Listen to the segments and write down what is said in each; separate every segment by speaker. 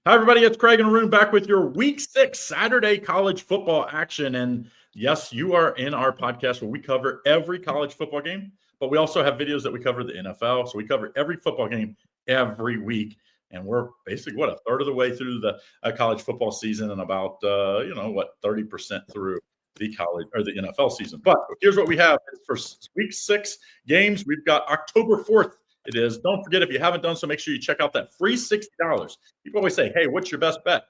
Speaker 1: Hi, everybody. It's Craig and Arun back with your Week 6 Saturday college football action. And yes, you are in our podcast where we cover every college football game, but we also have videos that we cover the NFL. So we cover every football game every week. And we're basically, a third of the way through the college football season and about, 30% through the college or the NFL season. But here's what we have for Week 6 games. We've got October 4th. It is. Don't forget, if you haven't done so, make sure you check out that free $60. People always say, hey, what's your best bet?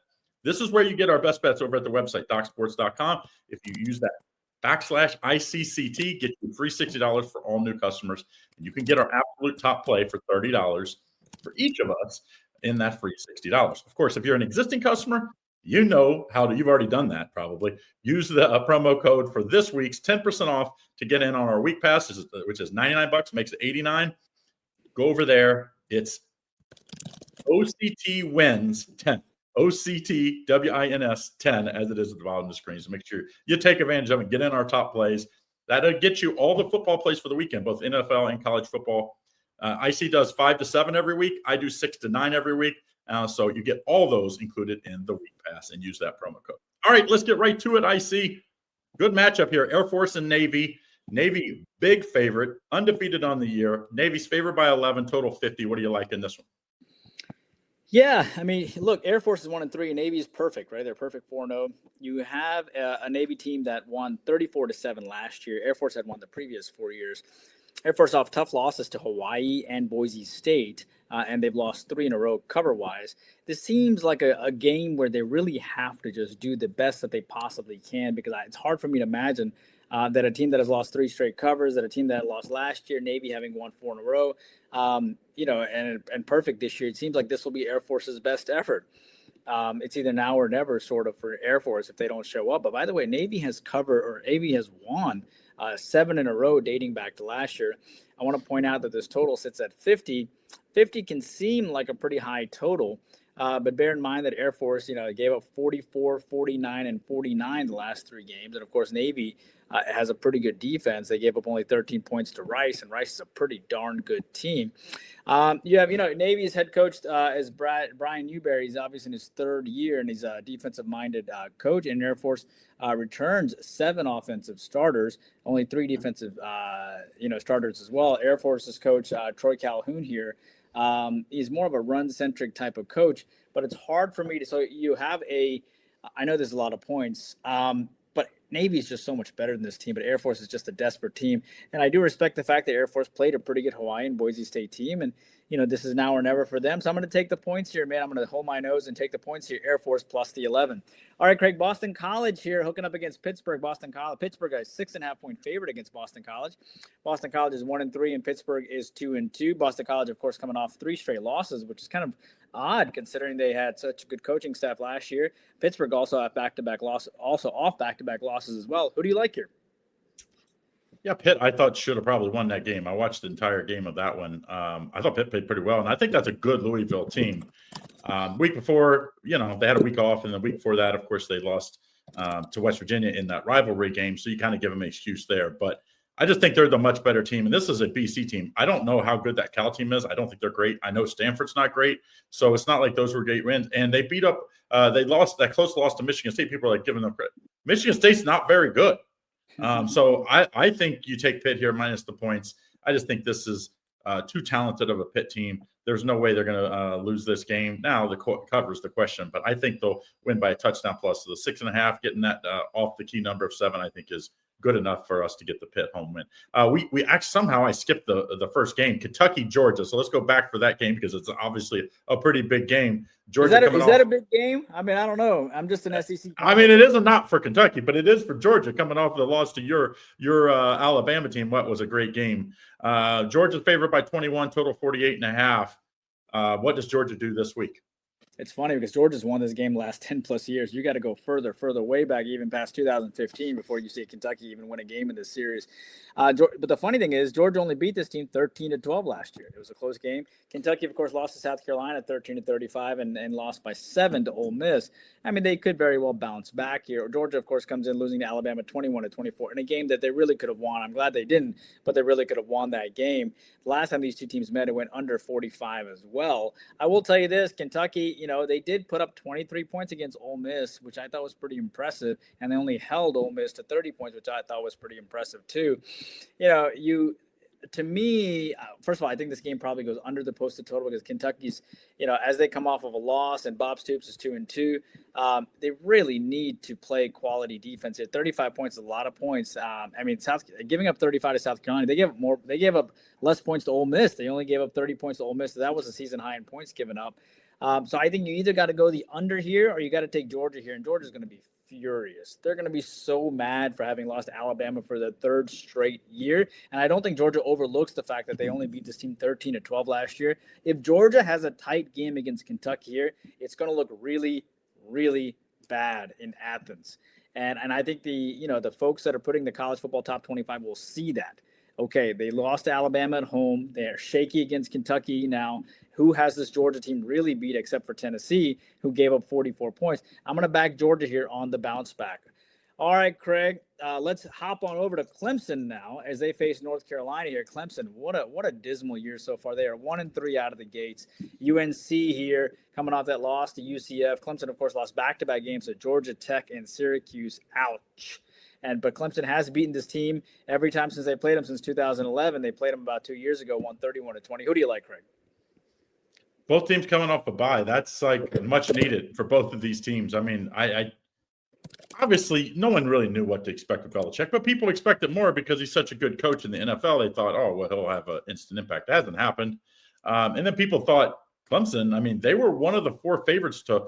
Speaker 1: This is where you get our best bets over at the website, docsports.com. If you use that /ICCT, get you free $60 for all new customers. And you can get our absolute top play for $30 for each of us in that free $60. Of course, if you're an existing customer, you know how to, you've already done that probably. Use the promo code for this week's 10% off to get in on our week pass, which is $99, makes it $89. Go over there. It's OCT wins 10. OCT WINS 10, as it is at the bottom of the screen. So make sure you take advantage of it. Get in our top plays. That'll get you all the football plays for the weekend, both NFL and college football. IC does 5 to 7 every week. I do 6 to 9 every week. So you get all those included in the week pass and use that promo code. All right, let's get right to it. IC, good matchup here. Air Force and Navy. Navy, big favorite, undefeated on the year. Navy's favored by 11, total 50. What do you like in this one?
Speaker 2: Yeah, I mean, look, Air Force is 1-3, and Navy is perfect, right? They're perfect 4-0. You have a Navy team that won 34-7 last year. Air Force had won the previous 4 years. Air Force off tough losses to Hawaii and Boise State, and they've lost 3 in a row cover-wise. This seems like a game where they really have to just do the best that they possibly can, because it's hard for me to imagine that a team that has lost 3 straight covers, that a team that lost last year, Navy having won 4 in a row, and perfect this year. It seems like this will be Air Force's best effort. It's either now or never, sort of, for Air Force if they don't show up. But by the way, Navy has won 7 in a row dating back to last year. I want to point out that this total sits at 50. 50 can seem like a pretty high total. But bear in mind that Air Force, gave up 44, 49, and 49 the last 3 games. And, of course, Navy has a pretty good defense. They gave up only 13 points to Rice, and Rice is a pretty darn good team. You have, Navy's head coach is Brian Newberry. He's obviously in his 3rd year, and he's a defensive-minded coach. And Air Force returns 7 offensive starters, only 3 defensive, starters as well. Air Force's coach, Troy Calhoun here, he's more of a run-centric type of coach, but it's hard for me to – so you have I know there's a lot of points, but Navy is just so much better than this team, but Air Force is just a desperate team. And I do respect the fact that Air Force played a pretty good Hawaii and Boise State team, and, this is now or never for them. So I'm going to take the points here, man. I'm going to hold my nose and take the points here. Air Force plus the 11. All right, Craig, Boston College here hooking up against Pittsburgh. Pittsburgh is 6.5-point favorite against Boston College. Boston College is 1-3 and Pittsburgh is 2-2. Boston College, of course, coming off 3 straight losses, which is kind of odd considering they had such a good coaching staff last year. Pittsburgh also off back-to-back losses as well. Who do you like here?
Speaker 1: Yeah, Pitt, I thought, should have probably won that game. I watched the entire game of that one. I thought Pitt played pretty well, and I think that's a good Louisville team. Week before, they had a week off, and the week before that, of course, they lost to West Virginia in that rivalry game, so you kind of give them an excuse there. But I just think they're the much better team, and this is a BC team. I don't know how good that Cal team is. I don't think they're great. I know Stanford's not great, so it's not like those were great wins. And they beat up they lost that close loss to Michigan State. People are like giving them credit. Michigan State's not very good. So I think you take Pitt here minus the points. I just think this is too talented of a Pitt team. There's no way they're going to lose this game. Now the covers the question, but I think they'll win by a touchdown plus. So the 6.5, getting that off the key number of 7, I think is good enough for us to get the Pitt home win. We actually somehow I skipped the first game, Kentucky, Georgia. So let's go back for that game because it's obviously a pretty big game. Georgia
Speaker 2: is that a big game? I mean, I don't know. I'm just an SEC.
Speaker 1: I mean, it is not for Kentucky, but it is for Georgia coming off the loss to your Alabama team. What was a great game. Georgia's favored by 21, total 48.5. What does Georgia do this week?
Speaker 2: It's funny because Georgia's won this game the last 10-plus years. You got to go further way back, even past 2015, before you see Kentucky even win a game in this series. But the funny thing is, Georgia only beat this team 13-12 last year. It was a close game. Kentucky, of course, lost to South Carolina 13-35 and lost by 7 to Ole Miss. I mean, they could very well bounce back here. Georgia, of course, comes in losing to Alabama 21-24 in a game that they really could have won. I'm glad they didn't, but they really could have won that game. The last time these two teams met, it went under 45 as well. I will tell you this, Kentucky, they did put up 23 points against Ole Miss, which I thought was pretty impressive. And they only held Ole Miss to 30 points, which I thought was pretty impressive too. To me, first of all, I think this game probably goes under the posted total because Kentucky's, as they come off of a loss and Bob Stoops is 2-2, they really need to play quality defense here. 35 points is a lot of points. Giving up 35 to South Carolina, they gave up less points to Ole Miss. They only gave up 30 points to Ole Miss. So that was a season high in points given up. So I think you either got to go the under here or you got to take Georgia here. And Georgia's going to be furious. They're going to be so mad for having lost to Alabama for the third straight year. And I don't think Georgia overlooks the fact that they only beat this team 13-12 last year. If Georgia has a tight game against Kentucky here, it's going to look really, really bad in Athens. And I think the folks that are putting the college football top 25 will see that. Okay, they lost to Alabama at home. They're shaky against Kentucky now. Who has this Georgia team really beat except for Tennessee, who gave up 44 points? I'm going to back Georgia here on the bounce back. All right, Craig, let's hop on over to Clemson now as they face North Carolina here. Clemson, what a dismal year so far. They are 1-3 out of the gates. UNC here coming off that loss to UCF. Clemson, of course, lost back-to-back games to Georgia Tech and Syracuse. Ouch. But Clemson has beaten this team every time since they played them since 2011. They played them about 2 years ago, won 31-20. Who do you like, Craig?
Speaker 1: Both teams coming off a bye. That's like much needed for both of these teams. I mean, I obviously no one really knew what to expect with Belichick, but people expected more because he's such a good coach in the NFL. They thought, oh, well, he'll have an instant impact. That hasn't happened. And then people thought Clemson, I mean, they were one of the 4 favorites to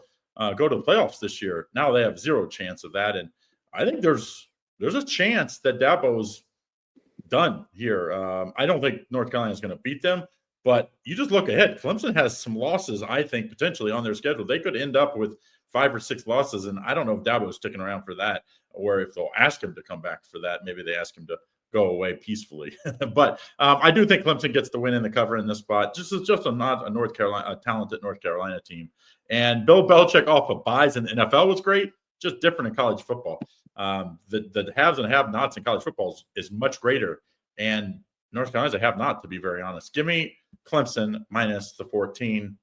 Speaker 1: go to the playoffs this year. Now they have zero chance of that. And I think there's a chance that Dabo's done here. I don't think North Carolina is going to beat them. But you just look ahead. Clemson has some losses, I think, potentially on their schedule. They could end up with 5 or 6 losses, and I don't know if Dabo is sticking around for that or if they'll ask him to come back for that. Maybe they ask him to go away peacefully. But I do think Clemson gets the win in the cover in this spot. Just not a talented North Carolina team. And Bill Belichick off of buys in the NFL was great, just different in college football. The haves and have-nots in college football is much greater, and North Carolina's a have-not, to be very honest. Give me Clemson minus the 14.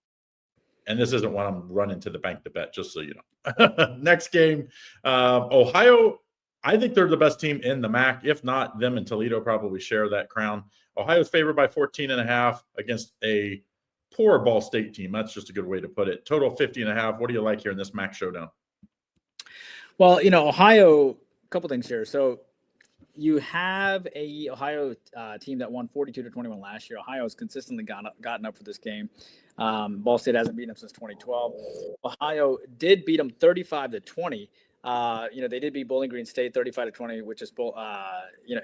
Speaker 1: And this isn't one I'm running to the bank to bet, just so you know. Next game, Ohio. I think they're the best team in the MAC. If not, them and Toledo probably share that crown. Ohio's favored by 14.5 against a poor Ball State team. That's just a good way to put it. Total 50.5. What do you like here in this MAC showdown?
Speaker 2: Well, Ohio, a couple things here. So you have a Ohio team that won 42-21 last year. Ohio has consistently gotten up for this game. Ball State hasn't beaten them since 2012. Ohio did beat them 35-20. They did beat Bowling Green State 35-20, which is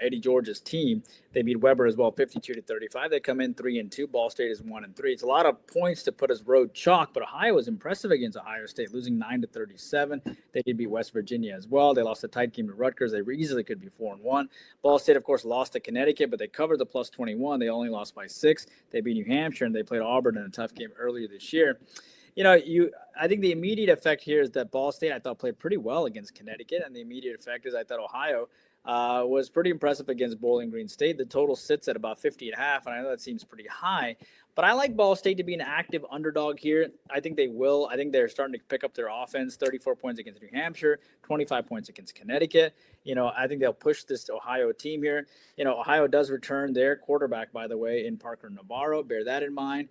Speaker 2: Eddie George's team. They beat Weber as well 52-35. They come in 3-2. Ball State is 1-3. It's a lot of points to put as road chalk, but Ohio was impressive against Ohio State, losing 9-37. They did beat West Virginia as well. They lost a tight game to Rutgers. They easily could be 4-1. Ball State, of course, lost to Connecticut, but they covered the plus 21. They only lost by 6. They beat New Hampshire, and they played Auburn in a tough game earlier this year. I think the immediate effect here is that Ball State, I thought, played pretty well against Connecticut. And the immediate effect is I thought Ohio was pretty impressive against Bowling Green State. The total sits at about 50.5, and I know that seems pretty high. But I like Ball State to be an active underdog here. I think they will. I think they're starting to pick up their offense. 34 points against New Hampshire, 25 points against Connecticut. I think they'll push this Ohio team here. Ohio does return their quarterback, by the way, in Parker Navarro. Bear that in mind.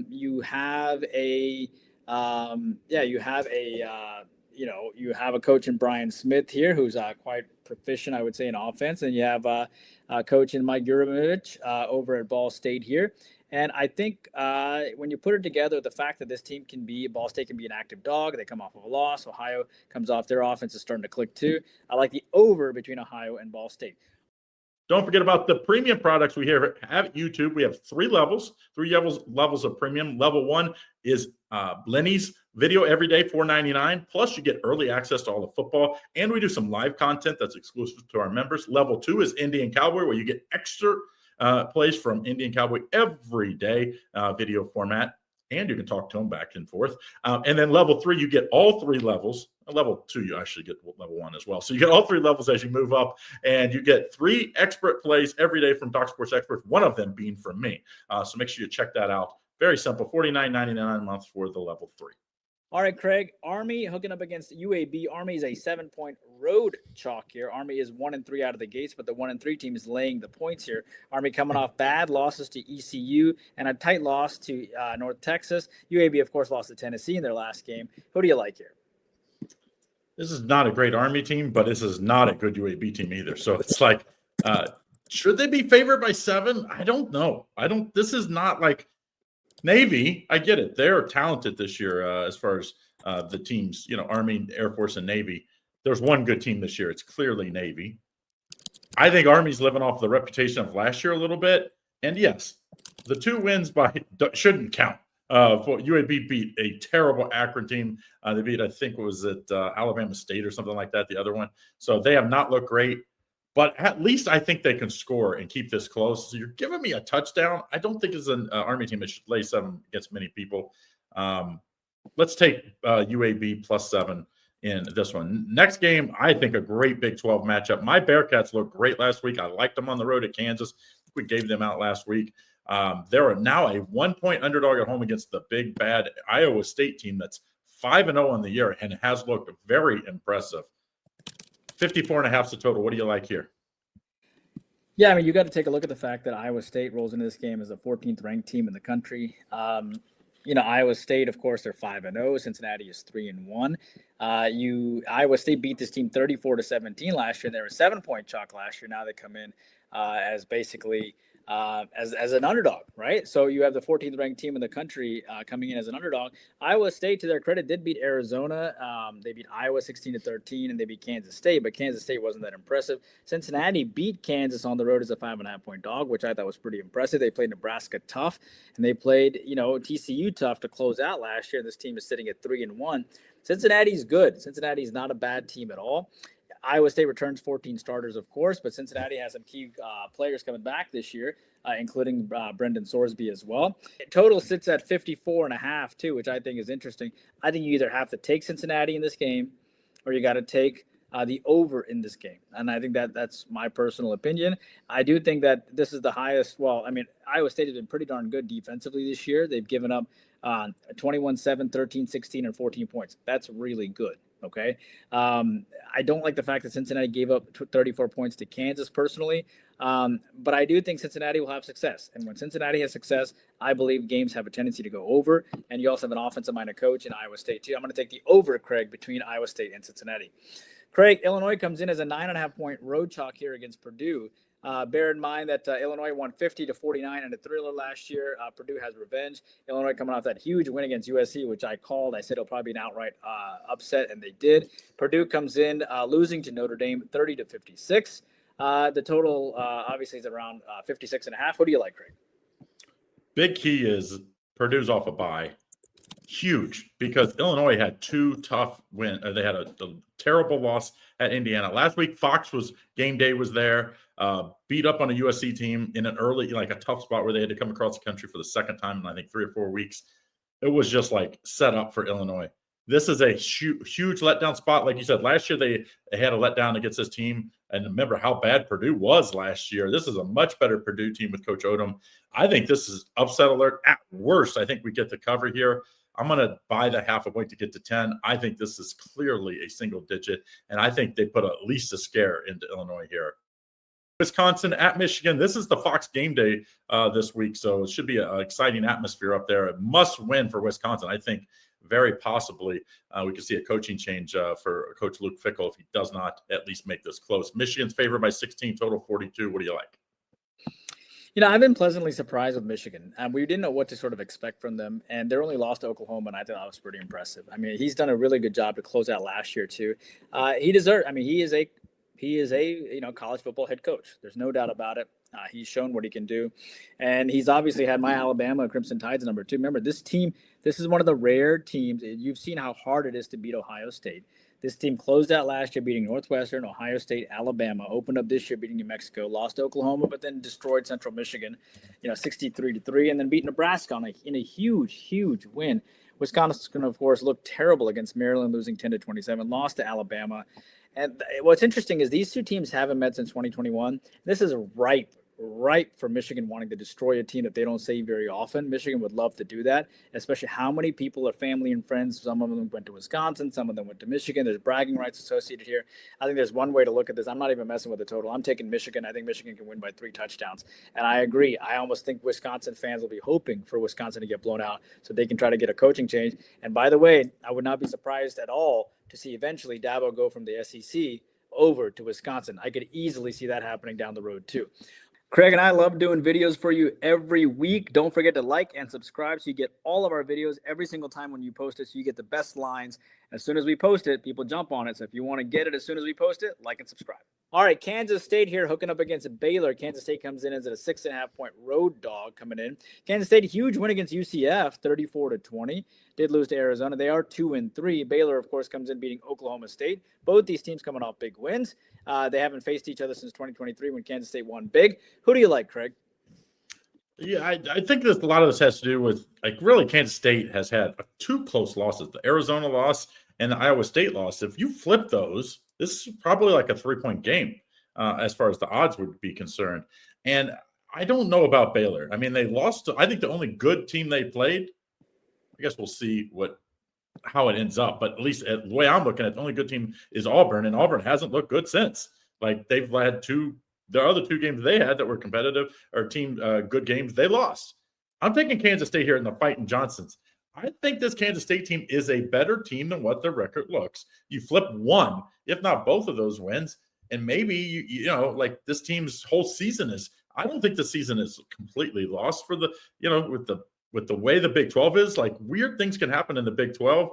Speaker 2: You have a coach in Brian Smith here who's quite proficient, I would say, in offense. And you have a coach in Mike Yurovich over at Ball State here. And I think when you put it together, the fact that this team Ball State can be an active dog, they come off of a loss. Ohio comes off, their offense is starting to click too. I like the over between Ohio and Ball State.
Speaker 1: Don't forget about the premium products we have at YouTube. We have 3 levels of premium. Level 1 is Lenny's video every day, $4.99. Plus, you get early access to all the football, and we do some live content that's exclusive to our members. Level 2 is Indian Cowboy, where you get extra plays from Indian Cowboy every day, video format, and you can talk to them back and forth. And then level 3, you get all 3 levels. Level 2, you actually get level 1 as well. So you get all 3 levels as you move up, and you get 3 expert plays every day from Doc Sports experts, one of them being from me. So make sure you check that out. Very simple, $49.99 a month for the level 3.
Speaker 2: All right, Craig. Army hooking up against UAB. Army is a 7-point road chalk here. Army is 1-3 out of the gates, but the 1-3 team is laying the points here. Army coming off bad losses to ECU and a tight loss to North Texas. UAB, of course, lost to Tennessee in their last game. Who do you like here?
Speaker 1: This is not a great Army team, but this is not a good UAB team either. So it's like, should they be favored by 7? I don't know. This is not like Navy. I get it. They're talented this year as far as the teams, Army, Air Force, and Navy. There's one good team this year. It's clearly Navy. I think Army's living off the reputation of last year a little bit. And yes, the 2 wins shouldn't count. UAB beat a terrible Akron team. They beat, I think, was it Alabama State or something like that, the other one. So they have not looked great. But at least I think they can score and keep this close. So you're giving me a touchdown. I don't think it's an Army team that should lay 7 against many people. Let's take UAB plus 7 in this one. Next game, I think a great Big 12 matchup. My Bearcats looked great last week. I liked them on the road at Kansas. We gave them out last week. They're now a 1-point underdog at home against the big, bad Iowa State team that's 5-0 on the year and has looked very impressive. 54.5 is the total. What do you like here?
Speaker 2: Yeah, I mean, you got to take a look at the fact that Iowa State rolls into this game as the 14th ranked team in the country. Iowa State, of course, they're 5-0. Cincinnati is 3-1. Iowa State beat this team 34-17 last year. They were a 7-point chalk last year. Now they come in as basically as an underdog, right? So you have the 14th ranked team in the country coming in as an underdog. Iowa State, to their credit, did beat Arizona. They beat Iowa 16-13, and they beat Kansas State, but Kansas State wasn't that impressive. Cincinnati beat Kansas on the road as a 5.5-point dog, which I thought was pretty impressive. They played Nebraska tough, and they played, TCU tough to close out last year. This team is sitting at 3-1. Cincinnati's good. Cincinnati's not a bad team at all. Iowa State returns 14 starters, of course, but Cincinnati has some key players coming back this year, including Brendan Sorsby as well. Total sits at 54.5 too, which I think is interesting. I think you either have to take Cincinnati in this game or you got to take the over in this game. And I think that's my personal opinion. I do think that this is the highest. Well, I mean, Iowa State has been pretty darn good defensively this year. They've given up 21-7, 13-16, and 14 points. That's really good. Okay. I don't like the fact that Cincinnati gave up 34 points to Kansas personally. But I do think Cincinnati will have success. And when Cincinnati has success, I believe games have a tendency to go over. And you also have an offensive-minded coach in Iowa State, too. I'm going to take the over, Craig, between Iowa State and Cincinnati. Craig, Illinois comes in as a 9.5-point road chalk here against Purdue. Bear in mind that Illinois won 50-49 in a thriller last year. Purdue has revenge. Illinois coming off that huge win against USC, which I called. I said it'll probably be an outright upset, and they did. Purdue comes in losing to Notre Dame 30-56. The total obviously is around 56.5. What do you like, Craig?
Speaker 1: Big key is Purdue's off a bye. Huge, because Illinois had 2 tough wins. They had a terrible loss at Indiana. Last week, game day was there, beat up on a USC team in an early, a tough spot where they had to come across the country for the second time in, I think, 3 or 4 weeks. It was just set up for Illinois. This is a huge letdown spot. Like you said, last year they had a letdown against this team. And remember how bad Purdue was last year. This is a much better Purdue team with Coach Odom. I think this is upset alert. At worst, I think we get the cover here. I'm going to buy the half a point to get to 10. I think this is clearly a single digit, and I think they put at least a scare into Illinois here. Wisconsin at Michigan. This is the Fox game day this week, so it should be an exciting atmosphere up there. A must win for Wisconsin. I think very possibly we could see a coaching change for Coach Luke Fickell if he does not at least make this close. Michigan's favored by 16, total 42. What do you like?
Speaker 2: I've been pleasantly surprised with Michigan. We didn't know what to sort of expect from them, and they're only lost to Oklahoma, and I thought that was pretty impressive. I mean, he's done a really good job to close out last year too. He is a college football head coach. There's no doubt about it. He's shown what he can do, and he's obviously had my Alabama Crimson Tide's number 2. Remember, this team. This is one of the rare teams. You've seen how hard it is to beat Ohio State. This team closed out last year beating Northwestern, Ohio State, Alabama, opened up this year beating New Mexico, lost to Oklahoma, but then destroyed Central Michigan, 63-3, and then beat Nebraska in a huge win. Wisconsin, of course, looked terrible against Maryland, losing 10-27, lost to Alabama. And what's interesting is these 2 teams haven't met since 2021. This is ripe ripe for Michigan wanting to destroy a team that they don't say very often. Michigan would love to do that, especially how many people are family and friends. Some of them went to Wisconsin, some of them went to Michigan. There's bragging rights associated here. I think there's one way to look at this. I'm not even messing with the total. I'm taking Michigan. I think Michigan can win by 3 touchdowns. And I agree. I almost think Wisconsin fans will be hoping for Wisconsin to get blown out so they can try to get a coaching change. And by the way, I would not be surprised at all to see eventually Dabo go from the SEC over to Wisconsin. I could easily see that happening down the road too. Craig and I love doing videos for you every week. Don't forget to like and subscribe so you get all of our videos every single time when you post it, so you get the best lines. As soon as we post it, people jump on it. So if you want to get it as soon as we post it, like and subscribe. All right, Kansas State here hooking up against Baylor. Kansas State comes in as a 6.5-point road dog coming in. Kansas State, huge win against UCF, 34-20. Did lose to Arizona. They are 2-3. Baylor, of course, comes in beating Oklahoma State. Both these teams coming off big wins. They haven't faced each other since 2023 when Kansas State won big. Who do you like, Craig?
Speaker 1: Yeah, I think that a lot of this has to do with, like, really Kansas State has had 2 close losses, the Arizona loss and the Iowa State loss. If you flip those, this is probably like a 3-point game as far as the odds would be concerned. And I don't know about Baylor. I mean, they lost to, I think, the only good team they played. I guess we'll see how it ends up. But at least the way I'm looking at it, the only good team is Auburn, and Auburn hasn't looked good since. Like, they've had the other 2 games they had that were competitive or team good games, they lost. I'm taking Kansas State here in the Fighting Johnsons. I think this Kansas State team is a better team than what their record looks. You flip one, if not both of those wins, and maybe you know, like, this team's whole season is. I don't think the season is completely lost for the, you know, with the way the Big 12 is. Like, weird things can happen in the Big 12.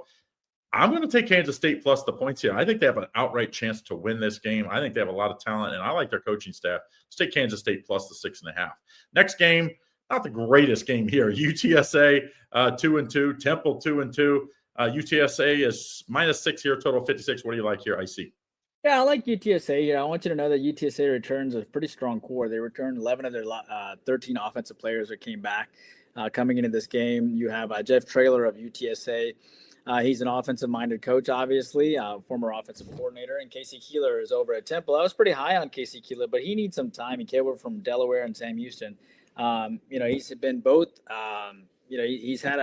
Speaker 1: I'm going to take Kansas State plus the points here. I think they have an outright chance to win this game. I think they have a lot of talent, and I like their coaching staff. Let's take Kansas State plus the 6.5. Next game, not the greatest game here. UTSA 2-2, Temple 2-2. UTSA is -6 here, total 56. What do you like here, IC?
Speaker 2: Yeah, I like UTSA here. I want you to know that UTSA returns a pretty strong core. They returned 11 of their 13 offensive players that came back coming into this game. You have Jeff Traylor of UTSA. He's an offensive-minded coach, obviously, former offensive coordinator. And Casey Keeler is over at Temple. I was pretty high on Casey Keeler, but he needs some time. He came over from Delaware and Sam Houston. You know, he's been both. You know, he's had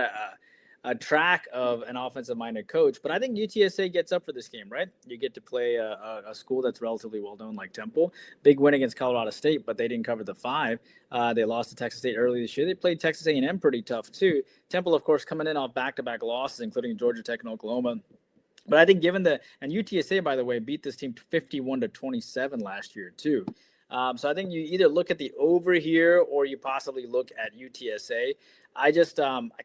Speaker 2: a track of an offensive-minded coach. But I think UTSA gets up for this game, right? You get to play a school that's relatively well-known like Temple. Big win against Colorado State, but they didn't cover the 5. They lost to Texas State early this year. They played Texas A&M pretty tough, too. Temple, of course, coming in off back-to-back losses, including Georgia Tech and Oklahoma. But I think given and UTSA, by the way, beat this team 51-27 last year, too. So I think you either look at the over here or you possibly look at UTSA. I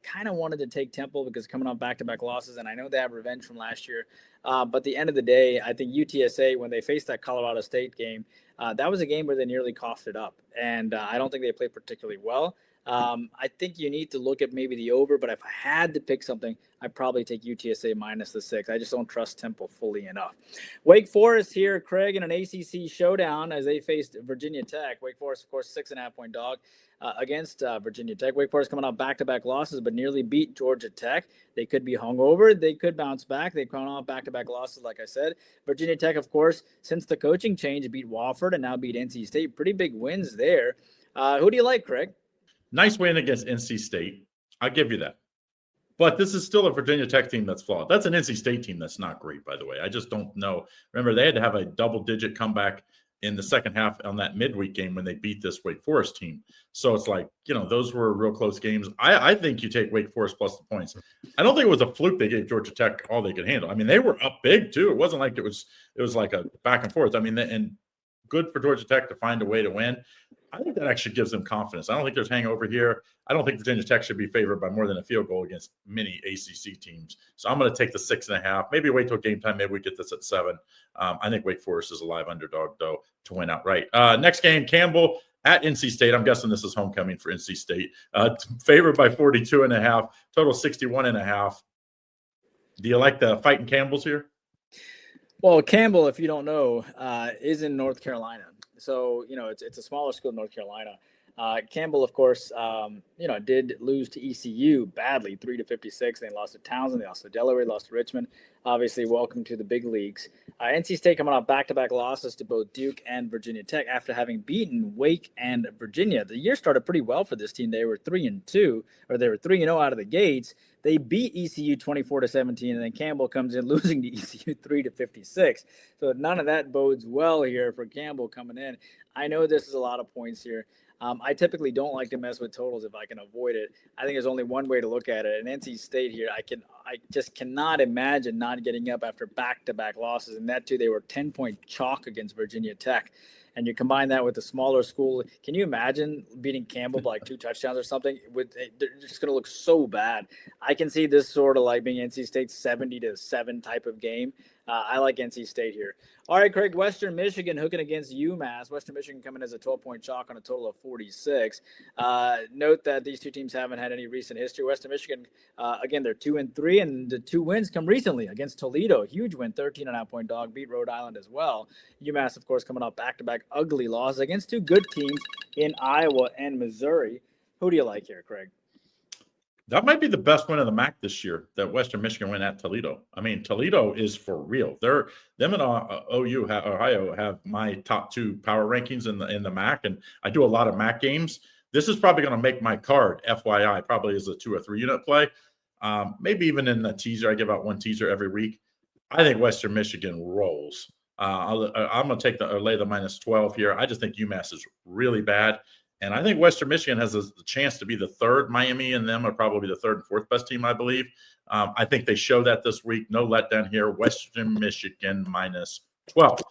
Speaker 2: kind of wanted to take Temple because coming off back-to-back losses, and I know they have revenge from last year. But at the end of the day, I think UTSA, when they faced that Colorado State game, that was a game where they nearly coughed it up. And I don't think they played particularly well. I think you need to look at maybe the over, but if I had to pick something, I'd probably take UTSA minus the 6. I just don't trust Temple fully enough. Wake Forest here, Craig, in an ACC showdown as they faced Virginia Tech. Wake Forest, of course, 6.5-point dog against Virginia Tech. Wake Forest coming off back-to-back losses, but nearly beat Georgia Tech. They could be hungover. They could bounce back. They've gone off back-to-back losses, like I said. Virginia Tech, of course, since the coaching change, beat Wofford and now beat NC State. Pretty big wins there. Who do you like, Craig?
Speaker 1: Nice win against NC State. I'll give you that. But this is still a Virginia Tech team that's flawed. That's an NC State team that's not great, by the way. I just don't know. Remember, they had to have a double-digit comeback in the second half on that midweek game when they beat this Wake Forest team. So it's like, you know, those were real close games. I think you take Wake Forest plus the points. I don't think it was a fluke they gave Georgia Tech all they could handle. I mean, they were up big, too. It wasn't like it was like a back and forth. I mean, and good for Georgia Tech to find a way to win. I think that actually gives them confidence. I don't think there's hangover here. I don't think Virginia Tech should be favored by more than a field goal against many ACC teams. So I'm going to take the 6.5. Maybe wait till game time. Maybe we get this at 7. I think Wake Forest is a live underdog, though, to win outright. Next game, Campbell at NC State. I'm guessing this is homecoming for NC State. Favored by 42.5. Total 61.5. Do you like the fighting Campbells here?
Speaker 2: Well, Campbell, if you don't know, is in North Carolina. So, you know, it's a smaller school in North Carolina. Campbell, of course, did lose to ECU badly, 3-56. They lost to Townsend. They lost to Delaware. Lost to Richmond. Obviously, welcome to the big leagues. NC State coming off back-to-back losses to both Duke and Virginia Tech after having beaten Wake and Virginia. The year started pretty well for this team. They were 3-2, or they were 3-0 out of the gates. They beat ECU 24-17, and then Campbell comes in losing to ECU 3-56. So none of that bodes well here for Campbell coming in. I know this is a lot of points here. I typically don't like to mess with totals if I can avoid it. I think there's only one way to look at it. And NC State here, I just cannot imagine not getting up after back-to-back losses. And that too, they were 10-point chalk against Virginia Tech. And you combine that with a smaller school. Can you imagine beating Campbell by like 2 touchdowns or something? They're just going to look so bad. I can see this sort of like being NC State's 70-7 type of game. I like NC State here. All right, Craig, Western Michigan hooking against UMass. Western Michigan coming as a 12-point chalk on a total of 46. Note that these two teams haven't had any recent history. Western Michigan, again, they're 2-3, and the 2 wins come recently against Toledo. Huge win, 13.5-point dog, beat Rhode Island as well. UMass, of course, coming off back-to-back ugly losses against 2 good teams in Iowa and Missouri. Who do you like here, Craig?
Speaker 1: That might be the best win of the MAC this year, that Western Michigan win at Toledo. I mean, Toledo is for real. Them and Ohio have my top 2 power rankings in the MAC, and I do a lot of MAC games. This is probably going to make my card, FYI, probably as a 2 or 3 unit play. Maybe even in the teaser. I give out 1 teaser every week. I think Western Michigan rolls. I'm going to lay the -12 here. I just think UMass is really bad. And I think Western Michigan has a chance to be the 3rd. Miami and them are probably the 3rd and 4th best team, I believe. I think they show that this week. No letdown here. Western Michigan -12.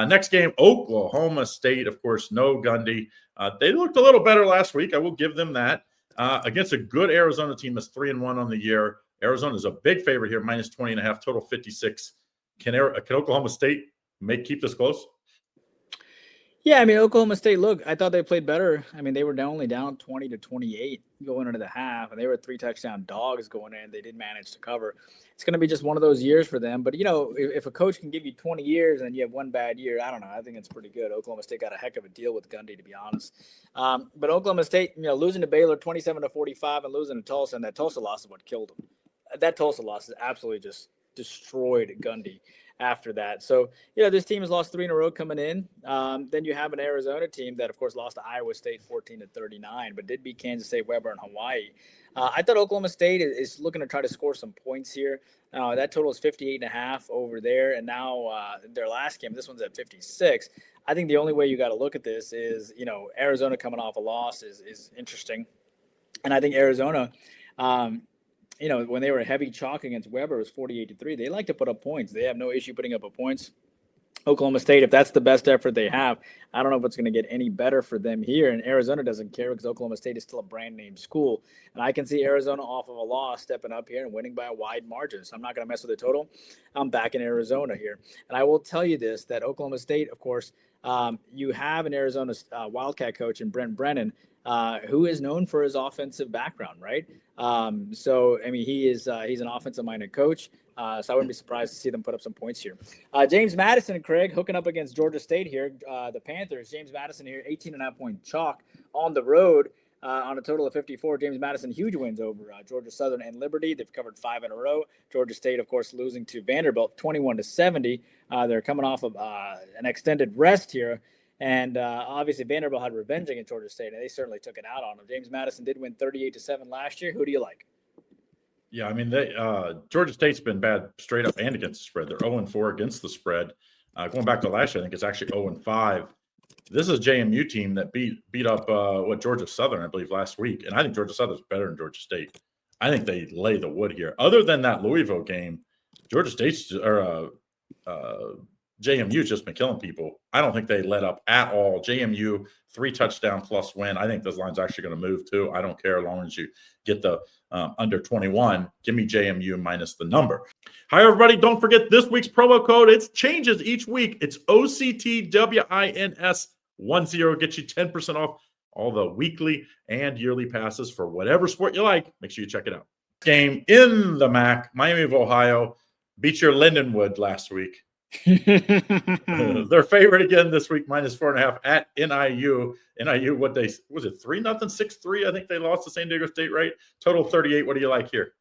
Speaker 1: Next game, Oklahoma State. Of course, no Gundy. They looked a little better last week. I will give them that. Against a good Arizona team that's 3-1 on the year. Arizona is a big favorite here, -20.5, total 56. Can Oklahoma State keep this close?
Speaker 2: Yeah, I mean, Oklahoma State, look, I thought they played better. I mean, they were only down 20-28 going into the half, and they were 3-touchdown dogs going in. They did manage to cover. It's going to be just one of those years for them. But, if a coach can give you 20 years and you have one bad year, I don't know. I think it's pretty good. Oklahoma State got a heck of a deal with Gundy, to be honest. But Oklahoma State, losing to Baylor 27-45 and losing to Tulsa, and that Tulsa loss is what killed them. That Tulsa loss is absolutely just destroyed Gundy after that. So, this team has lost 3 in a row coming in. Then you have an Arizona team that, of course, lost to Iowa State 14-39, but did beat Kansas State, Weber, and Hawaii. I thought Oklahoma State is looking to try to score some points here. That total is 58.5 over there, and now their last game, this one's at 56. I think the only way you got to look at this is, Arizona coming off a loss is interesting. And I think Arizona, when they were heavy chalk against Weber, it was 48-3. They like to put up points. They have no issue putting up points. Oklahoma State, if that's the best effort they have, I don't know if it's going to get any better for them here. And Arizona doesn't care because Oklahoma State is still a brand name school. And I can see Arizona off of a loss stepping up here and winning by a wide margin. So I'm not going to mess with the total. I'm back in Arizona here. And I will tell you this, that Oklahoma State, of course, you have an Arizona Wildcat coach in Brent Brennan, who is known for his offensive background, right? He's an offensive-minded coach, so I wouldn't be surprised to see them put up some points here. James Madison, Craig, hooking up against Georgia State here. The Panthers, James Madison here, 18.5-point chalk on the road on a total of 54. James Madison, huge wins over Georgia Southern and Liberty. They've covered 5 in a row. Georgia State, of course, losing to Vanderbilt 21-70. They're coming off of an extended rest here. And obviously Vanderbilt had revenge against Georgia State, and they certainly took it out on them. James Madison did win 38-7 last year. Who do you like?
Speaker 1: Yeah, I mean, Georgia State's been bad straight up and against the spread. They're 0-4 against the spread. Going back to last year, I think it's actually 0-5. This is a JMU team that beat up Georgia Southern, I believe, last week. And I think Georgia Southern's better than Georgia State. I think they lay the wood here. Other than that Louisville game, Georgia State's JMU's just been killing people. I don't think they let up at all. JMU, 3-touchdown plus win. I think this line's actually going to move too. I don't care as long as you get the under 21. Give me JMU minus the number. Hi, everybody. Don't forget this week's promo code. It changes each week. It's OCTWINS10. Get you 10% off all the weekly and yearly passes for whatever sport you like. Make sure you check it out. Game in the MAC, Miami of Ohio beat your Lindenwood last week. Their favorite again this week, -4.5 at NIU. NIU, was it 3-0, 6-3? I think they lost to San Diego State, right? Total 38. What do you like here?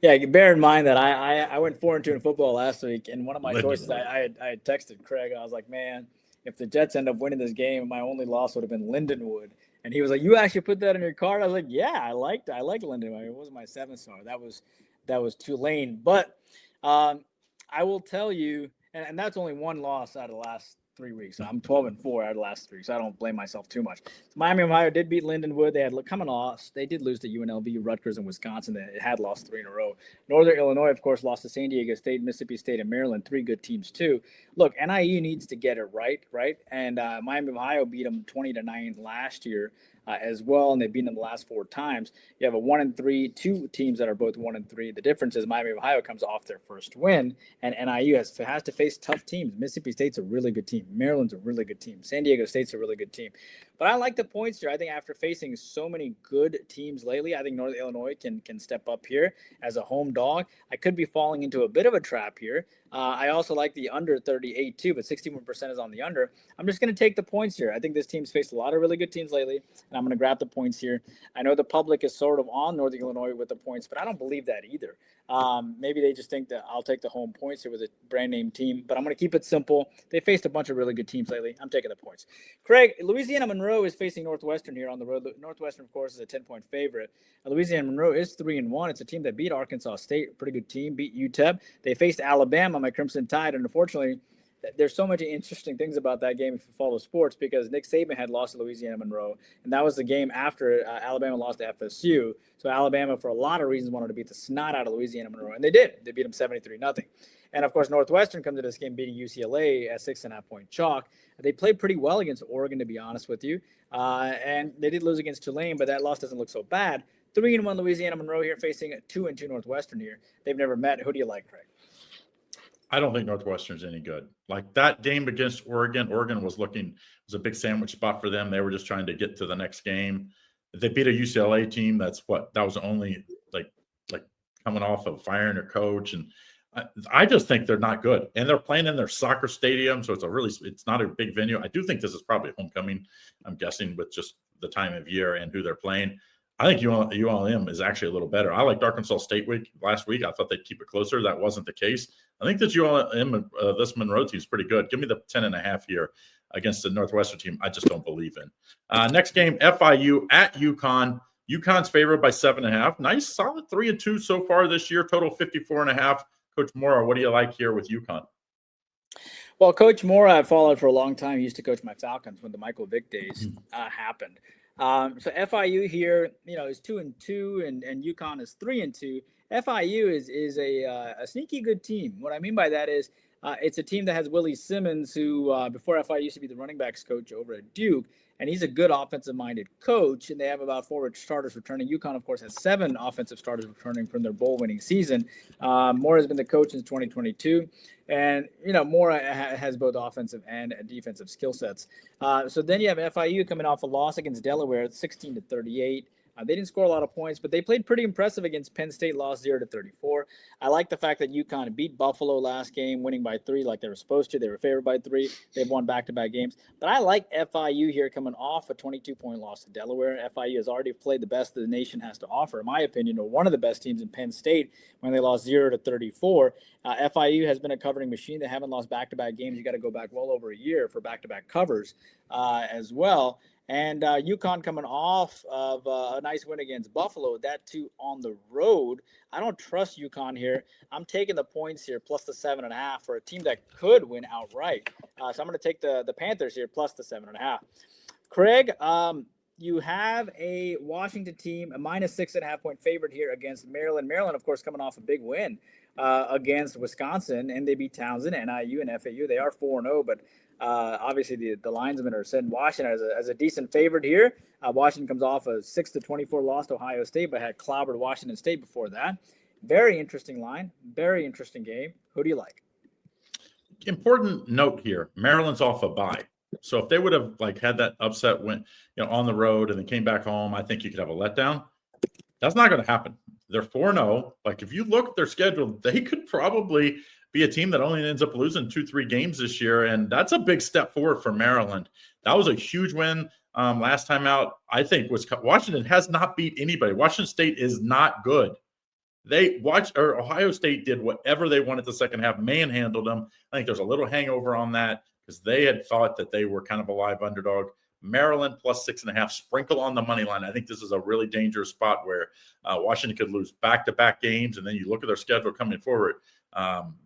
Speaker 2: Yeah, bear in mind that I went 4-2 in football last week, and one of my choices, I had texted Craig. I was like, man, if the Jets end up winning this game, my only loss would have been Lindenwood. And he was like, you actually put that in your card? I was like, yeah, I like Lindenwood. It wasn't my 7-star. That was Tulane. But I will tell you, and that's only one loss out of the last 3 weeks. So I'm 12-4 out of the last 3, so I don't blame myself too much. Miami of Ohio did beat Lindenwood. They had come and lost. They did lose to UNLV, Rutgers, and Wisconsin. They had lost 3 in a row. Northern Illinois, of course, lost to San Diego State, Mississippi State, and Maryland. 3 good teams too. Look, NIU needs to get it right? And Miami of Ohio beat them 20-9 last year. As well, and they've beaten them the last 4 times. You have a 1-3, 2 teams that are both 1-3. The difference is Miami of Ohio comes off their first win, and NIU has to face tough teams. Mississippi State's a really good team. Maryland's a really good team. San Diego State's a really good team. But I like the points here. I think after facing so many good teams lately, I think Northern Illinois can step up here as a home dog. I could be falling into a bit of a trap here. I also like the under 38 too, but 61% is on the under. I'm just going to take the points here. I think this team's faced a lot of really good teams lately, and I'm going to grab the points here. I know the public is sort of on Northern Illinois with the points, but I don't believe that either. Maybe they just think that I'll take the home points here with a brand name team, but I'm going to keep it simple. They faced a bunch of really good teams lately. I'm taking the points. Craig, Louisiana Monroe is facing Northwestern here on the road. Northwestern, of course, is a 10-point favorite. Louisiana Monroe is 3-1. It's a team that beat Arkansas State, a pretty good team, beat UTEP. They faced Alabama, my Crimson Tide, and unfortunately, there's so many interesting things about that game if you follow sports, because Nick Saban had lost to Louisiana Monroe, and that was the game after Alabama lost to FSU. So Alabama, for a lot of reasons, wanted to beat the snot out of Louisiana Monroe, and they did. They beat them 73-0. And, of course, Northwestern comes to this game beating UCLA at 6.5-point chalk. They played pretty well against Oregon, to be honest with you, and they did lose against Tulane, but that loss doesn't look so bad. 3-1 Louisiana Monroe here facing a 2-2 Northwestern here. They've never met. Who do you like, Craig?
Speaker 1: I don't think Northwestern's any good. Like that game against Oregon was a big sandwich spot for them. They were just trying to get to the next game. They beat a UCLA team. That was only like coming off of firing their coach. And I just think they're not good. And they're playing in their soccer stadium. So it's not a big venue. I do think this is probably homecoming, I'm guessing, with just the time of year and who they're playing. I think ULM is actually a little better. I liked Arkansas State last week. I thought they'd keep it closer. That wasn't the case. I think this ULM, this Monroe team is pretty good. Give me the 10.5 here against the Northwestern team. I just don't believe in. Next game, FIU at UConn. UConn's favored by 7.5. Nice, solid 3-2 so far this year. Total 54.5. Coach Mora, what do you like here with UConn?
Speaker 2: Well, Coach Mora, I've followed for a long time. He used to coach my Falcons when the Michael Vick days happened. So FIU here, is 2-2, and UConn is 3-2. FIU is a sneaky good team. What I mean by that is it's a team that has Willie Simmons, who before FIU used to be the running backs coach over at Duke, and he's a good offensive-minded coach, and they have about 4 starters returning. UConn, of course, has 7 offensive starters returning from their bowl-winning season. Mora has been the coach since 2022, and, Mora has both offensive and defensive skill sets. So then you have FIU coming off a loss against Delaware, 16-38. They didn't score a lot of points, but they played pretty impressive against Penn State, lost 0-34. I like the fact that UConn beat Buffalo last game, winning by 3 like they were supposed to. They were favored by 3. They've won back-to-back games. But I like FIU here coming off a 22-point loss to Delaware. FIU has already played the best the nation has to offer, in my opinion, or one of the best teams in Penn State when they lost 0-34. FIU has been a covering machine. They haven't lost back-to-back games. You got to go back well over a year for back-to-back covers as well. And UConn coming off of a nice win against Buffalo, that too on the road. I don't trust UConn here. I'm taking the points here, plus the 7.5 for a team that could win outright. So I'm going to take the Panthers here, plus the 7.5. Craig, you have a Washington team, a minus 6.5-point favorite here against Maryland. Maryland, of course, coming off a big win against Wisconsin, and they beat Townsend, NIU, and FAU. They are 4-0, but obviously the linesmen are setting Washington as a decent favorite here. Washington comes off a 6-24 loss to Ohio State, but had clobbered Washington State before that. Very interesting line, very interesting game. Who do you like?
Speaker 1: Important note here: Maryland's off a bye, so if they would have had that upset win, on the road and then came back home, I think you could have a letdown. That's not going to happen They're 4-0. Like, if you look at their schedule, they could probably be a team that only ends up losing 2-3 games this year, and that's a big step forward for Maryland. That was a huge win last time out. I think Washington has not beat anybody. Washington State is not good. Ohio State did whatever they wanted the second half, manhandled them. I think there's a little hangover on that because they had thought that they were kind of a live underdog. Maryland plus 6.5, sprinkle on the money line. I think this is a really dangerous spot where Washington could lose back-to-back games, and then you look at their schedule coming forward.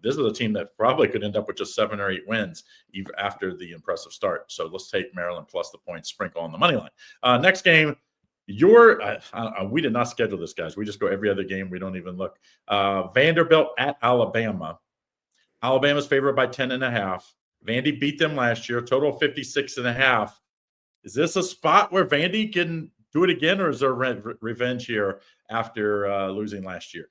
Speaker 1: This is a team that probably could end up with just 7 or 8 wins even after the impressive start. So let's take Maryland plus the points, sprinkle on the money line. Next game, we did not schedule this, guys. We just go every other game. We don't even look. Vanderbilt at Alabama. Alabama's favored by 10.5. Vandy beat them last year, total 56.5. Is this a spot where Vandy can do it again, or is there revenge here after losing last year?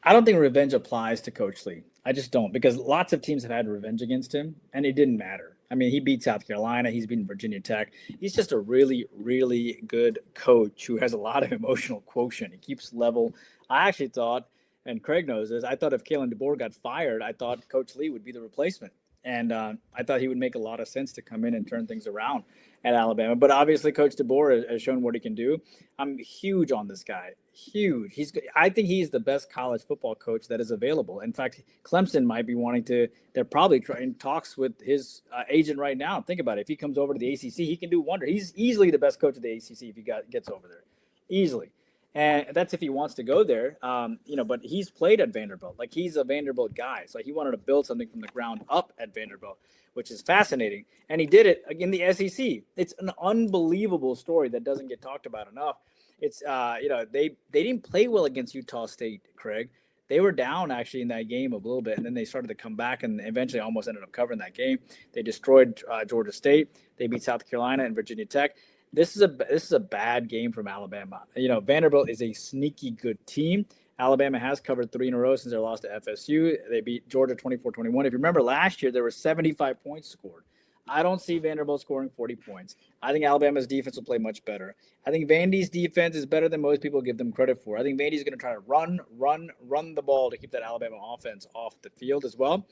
Speaker 2: I don't think revenge applies to Coach Lee. I just don't, because lots of teams have had revenge against him, and it didn't matter. I mean, he beat South Carolina. He's beaten Virginia Tech. He's just a really, really good coach who has a lot of emotional quotient. He keeps level. I actually thought, and Craig knows this, I thought if Kalen DeBoer got fired, I thought Coach Lee would be the replacement. And I thought he would make a lot of sense to come in and turn things around at Alabama. But obviously, Coach DeBoer has shown what he can do. I'm huge on this guy. Huge. I think he's the best college football coach that is available. In fact, Clemson might be wanting to. They're probably trying talks with his agent right now. Think about it. If he comes over to the ACC, he can do wonder. He's easily the best coach of the ACC if he gets over there, easily. And that's if he wants to go there, but he's played at Vanderbilt. Like, he's a Vanderbilt guy. So he wanted to build something from the ground up at Vanderbilt, which is fascinating. And he did it in the SEC. It's an unbelievable story that doesn't get talked about enough. It's, they didn't play well against Utah State, Craig. They were down actually in that game a little bit, and then they started to come back and eventually almost ended up covering that game. They destroyed Georgia State. They beat South Carolina and Virginia Tech. This is a bad game from Alabama. Vanderbilt is a sneaky good team. Alabama has covered 3 in a row since their loss to FSU. They beat Georgia 24-21. If you remember last year, there were 75 points scored. I don't see Vanderbilt scoring 40 points. I think Alabama's defense will play much better. I think Vandy's defense is better than most people give them credit for. I think Vandy's going to try to run the ball to keep that Alabama offense off the field as well.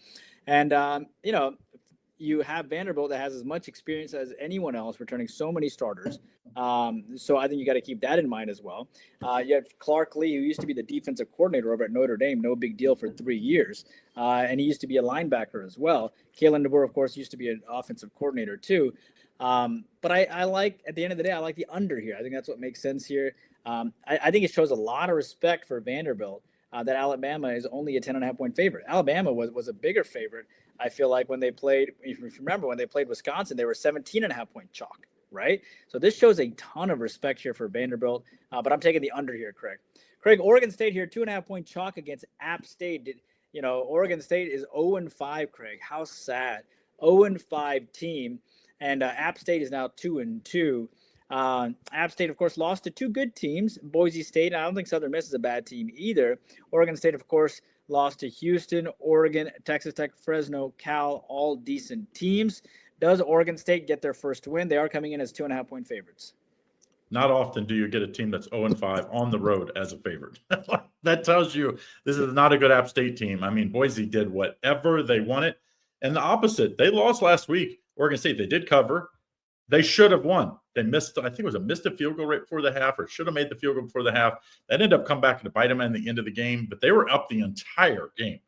Speaker 2: And, you have Vanderbilt that has as much experience as anyone else, returning so many starters. So I think you got to keep that in mind as well. You have Clark Lee, who used to be the defensive coordinator over at Notre Dame, no big deal for 3 years. And he used to be a linebacker as well. Kalen DeBoer, of course, used to be an offensive coordinator too. But I like, at the end of the day, I like the under here. I think that's what makes sense here. I think it shows a lot of respect for Vanderbilt that Alabama is only a 10.5 point favorite. Alabama was a bigger favorite. I feel like when they played, if you remember, when they played Wisconsin, they were 17.5 point chalk, right? So this shows a ton of respect here for Vanderbilt, but I'm taking the under here, Craig. Craig, Oregon State here, 2.5 point chalk against App State. Oregon State is 0-5, Craig. How sad. 0-5 team, and App State is now 2-2. App State, of course, lost to 2 good teams, Boise State. I don't think Southern Miss is a bad team either. Oregon State, of course, lost to Houston, Oregon, Texas Tech, Fresno, Cal, all decent teams. Does Oregon State get their first win? They are coming in as 2.5 point favorites.
Speaker 1: Not often do you get a team that's 0-5 on the road as a favorite. That tells you this is not a good App State team. I mean, Boise did whatever they wanted. And the opposite, they lost last week. Oregon State, they did cover. They should have won. They missed, I think it was missed a field goal right before the half, or should have made the field goal before the half. That ended up coming back to bite them in the end of the game, but they were up the entire game.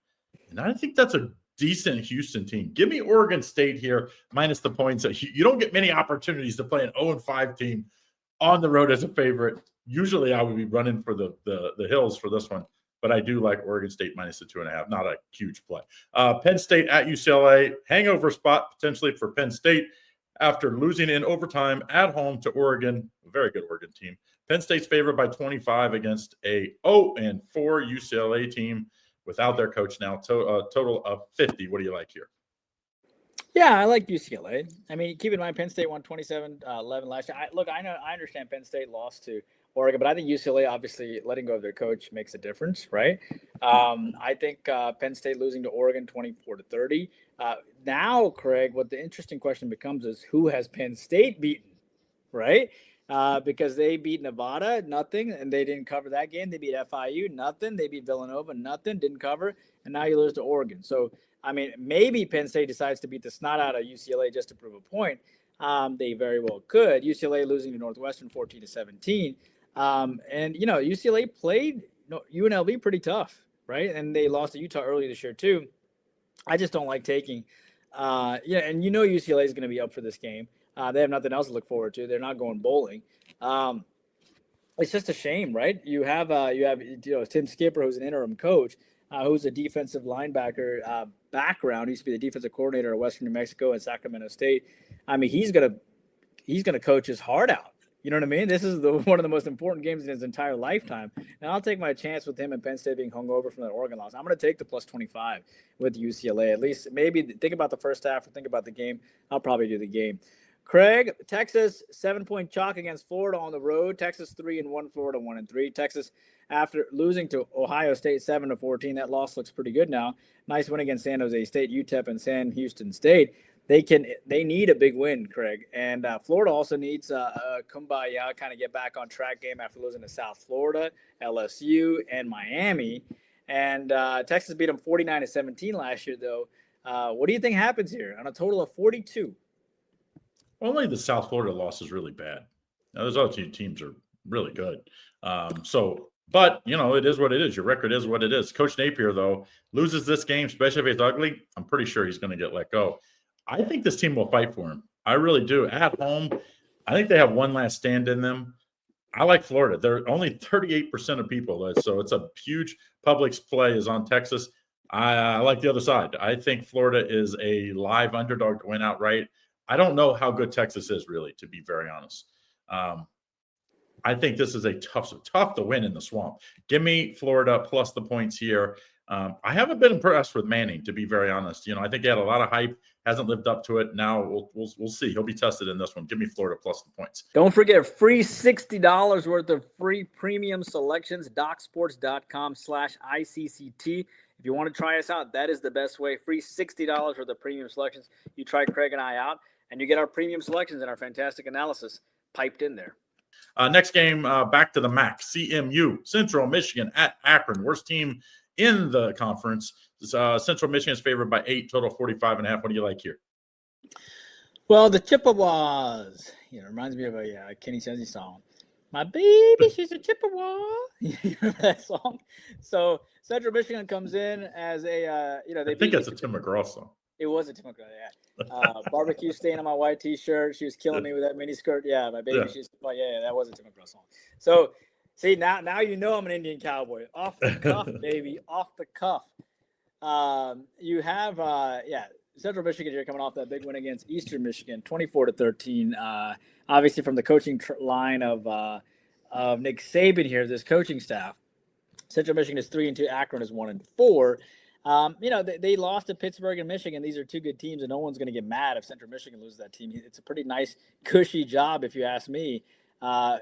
Speaker 1: And I think that's a decent Houston team. Give me Oregon State here, minus the points. You don't get many opportunities to play an 0-5 team on the road as a favorite. Usually I would be running for the hills for this one, but I do like Oregon State minus the 2.5. Not a huge play. Penn State at UCLA, hangover spot potentially for Penn State after losing in overtime at home to Oregon, a very good Oregon team. Penn State's favored by 25 against a 0-4 UCLA team without their coach now. Total of 50. What do you like here?
Speaker 2: Yeah, I like UCLA. I mean, keep in mind, Penn State won 27-11 last year. I understand Penn State lost to Oregon, but I think UCLA, obviously, letting go of their coach makes a difference, right? I think Penn State losing to Oregon 24-30. Now, Craig, what the interesting question becomes is who has Penn State beaten, right? because they beat Nevada, nothing, and they didn't cover that game. They beat FIU, nothing. They beat Villanova, nothing, didn't cover, and now you lose to Oregon. So, I mean, maybe Penn State decides to beat the snot out of UCLA just to prove a point. They very well could. UCLA losing to Northwestern 14-17. And, UCLA played UNLV pretty tough, right? And they lost to Utah earlier this year, too. I just don't like taking and UCLA is going to be up for this game. They have nothing else to look forward to. They're not going bowling. It's just a shame, right? You have Tim Skipper, who's an interim coach, who's a defensive linebacker background. He used to be the defensive coordinator at Western New Mexico and Sacramento State. I mean, he's gonna coach his heart out. You know what I mean? This is one of the most important games in his entire lifetime. And I'll take my chance with him and Penn State being hungover from that Oregon loss. I'm going to take the plus 25 with UCLA. At least maybe think about the first half or think about the game. I'll probably do the game. Craig, Texas 7-point chalk against Florida on the road. Texas 3-1, Florida 1-3. Texas, after losing to Ohio State 7-14, that loss looks pretty good now. Nice win against San Jose State, UTEP, and San Houston State. They need a big win, Craig. And Florida also needs a kumbaya, kind of get back on track game after losing to South Florida, LSU, and Miami. And Texas beat them 49-17 last year, though. What do you think happens here on a total of 42?
Speaker 1: Only the South Florida loss is really bad. Now, those other two teams are really good. But, it is what it is. Your record is what it is. Coach Napier, though, loses this game, especially if it's ugly. I'm pretty sure he's going to get let go. I think this team will fight for him. I really do. At home, I think they have one last stand in them. I like Florida. They're only 38% of people, so it's a huge public play is on Texas. I like the other side. I think Florida is a live underdog to win outright. I don't know how good Texas is, really, to be very honest. I think this is a tough to win in the swamp. Give me Florida plus the points here. I haven't been impressed with Manning, to be very honest. I think he had a lot of hype, hasn't lived up to it. Now we'll see. He'll be tested in this one. Give me Florida plus the points.
Speaker 2: Don't forget free $60 worth of free premium selections, docsports.com/ICCT. If you want to try us out, that is the best way. Free $60 worth of premium selections. You try Craig and I out, and you get our premium selections and our fantastic analysis piped in there.
Speaker 1: Next game, back to the MAC. CMU, Central Michigan at Akron. Worst team in the conference. Central Michigan is favored by 8, total 45.5. What do you like here?
Speaker 2: Well, the Chippewas. Reminds me of a Kenny Chesney song. My baby, she's a Chippewa. You remember that song? So Central Michigan comes in as a,
Speaker 1: I think it's a Tim McGraw song.
Speaker 2: It was a Tim McGraw, yeah. Barbecue stain on my white T-shirt. She was killing me with that mini skirt. Yeah, my baby, she's, that was a Tim McGraw song. So, see, now you know I'm an Indian cowboy. Off the cuff, baby. Off the cuff. You have, Central Michigan here coming off that big win against Eastern Michigan, 24-13. Obviously from the coaching line of Nick Saban here, this coaching staff. Central Michigan is 3-2. Akron is 1-4. They lost to Pittsburgh and Michigan. These are two good teams, and no one's going to get mad if Central Michigan loses that team. It's a pretty nice, cushy job, if you ask me.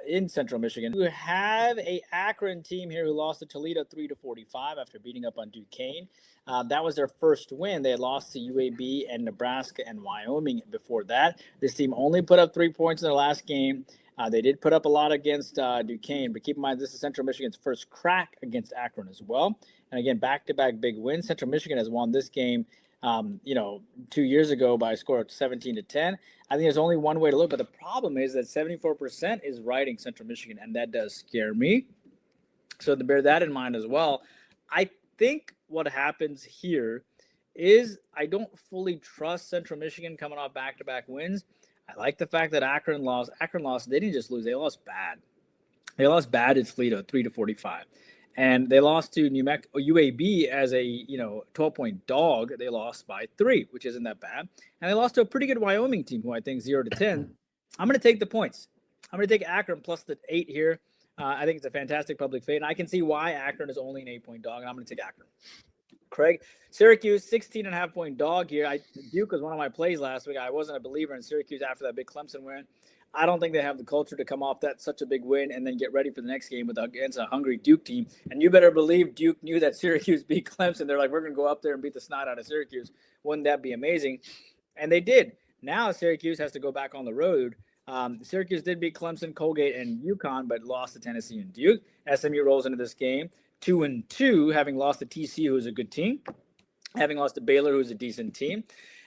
Speaker 2: In Central Michigan. We have a Akron team here who lost to Toledo 3-45 after beating up on Duquesne. That was their first win. They had lost to UAB and Nebraska and Wyoming before that. This team only put up 3 points in their last game. They did put up a lot against Duquesne, but keep in mind this is Central Michigan's first crack against Akron as well. And again, back-to-back big wins. Central Michigan has won this game 2 years ago by a score of 17-10. I think there's only one way to look, but the problem is that 74% is riding Central Michigan, and that does scare me. So to bear that in mind as well, I think what happens here is I don't fully trust Central Michigan coming off back-to-back wins. I like the fact that Akron lost. They didn't just lose; they lost bad. They lost bad at Toledo, 3-45. And they lost to UAB as a 12-point dog. They lost by 3, which isn't that bad. And they lost to a pretty good Wyoming team, who I think 0-10. I'm going to take the points. I'm going to take Akron plus the 8 here. I think it's a fantastic public fate, and I can see why Akron is only an 8-point dog. And I'm going to take Akron. Craig, Syracuse 16.5-point dog here. Duke was one of my plays last week. I wasn't a believer in Syracuse after that big Clemson win. I don't think they have the culture to come off that such a big win and then get ready for the next game against a hungry Duke team. And you better believe Duke knew that Syracuse beat Clemson. They're like, we're going to go up there and beat the snot out of Syracuse. Wouldn't that be amazing? And they did. Now Syracuse has to go back on the road Syracuse did beat Clemson, Colgate, and UConn, but lost to Tennessee and Duke. SMU rolls into this game 2-2, having lost to TCU, who's a good team, having lost to Baylor, who's a decent team.